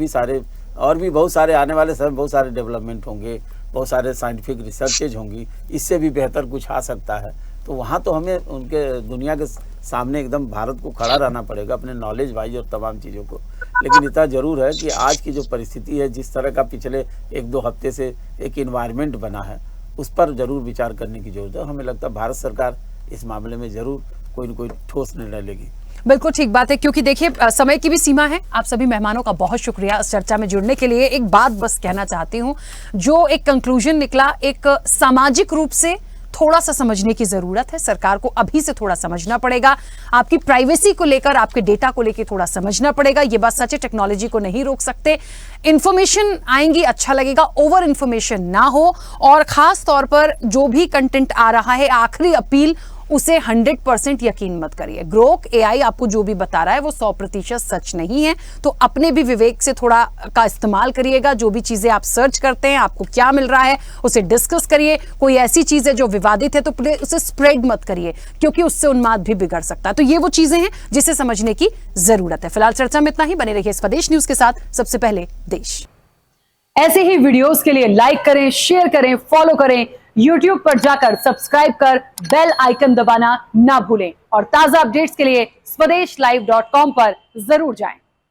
भी बहुत सारे आने वाले समय बहुत सारे डेवलपमेंट होंगे, बहुत सारे साइंटिफिक रिसर्चेज होंगी, इससे भी बेहतर कुछ आ सकता है। तो वहाँ तो हमें उनके दुनिया के सामने एकदम भारत को खड़ा रहना पड़ेगा अपने नॉलेज वाइज और तमाम चीज़ों को। लेकिन इतना ज़रूर है कि आज की जो परिस्थिति है, जिस तरह का पिछले 1-2 हफ्ते से एक इन्वायरमेंट बना है, उस पर ज़रूर विचार करने की जरूरत है। हमें लगता है भारत सरकार इस मामले में ज़रूर कोई न कोई ठोस निर्णय लेगी। बिल्कुल ठीक बात है, क्योंकि देखिए समय की भी सीमा है। आप सभी मेहमानों का बहुत शुक्रिया इस चर्चा में जुड़ने के लिए। एक बात बस कहना चाहती हूँ, जो एक कंक्लूजन निकला, एक सामाजिक रूप से थोड़ा सा समझने की जरूरत है। सरकार को अभी से थोड़ा समझना पड़ेगा, आपकी प्राइवेसी को लेकर, आपके डेटा को लेकर थोड़ा समझना पड़ेगा। ये बात सच है, टेक्नोलॉजी को नहीं रोक सकते। इंफॉर्मेशन आएंगी, अच्छा लगेगा, ओवर इंफॉर्मेशन ना हो। और खास तौर पर जो भी कंटेंट आ रहा है, आखिरी अपील, उसे 100% यकीन मत करिए। ग्रोक AI आपको जो भी बता रहा है वो 100% सच नहीं है। तो अपने भी विवेक से थोड़ा का इस्तेमाल करिएगा। जो भी चीजें आप सर्च करते हैं, आपको क्या मिल रहा है, उसे डिस्कस करिए। कोई ऐसी चीज है जो विवादित है तो उसे स्प्रेड मत करिए, क्योंकि उससे उन्माद भी बिगड़ सकता है। तो ये वो चीजें हैं जिसे समझने की जरूरत है। फिलहाल चर्चा में इतना ही। बने रहिए स्वदेश न्यूज के साथ। सबसे पहले देश। ऐसे ही वीडियोस के लिए लाइक करें, शेयर करें, फॉलो करें। YouTube पर जाकर सब्सक्राइब कर बेल आइकन दबाना ना भूलें। और ताजा अपडेट्स के लिए swedeshlive.com पर जरूर जाएं।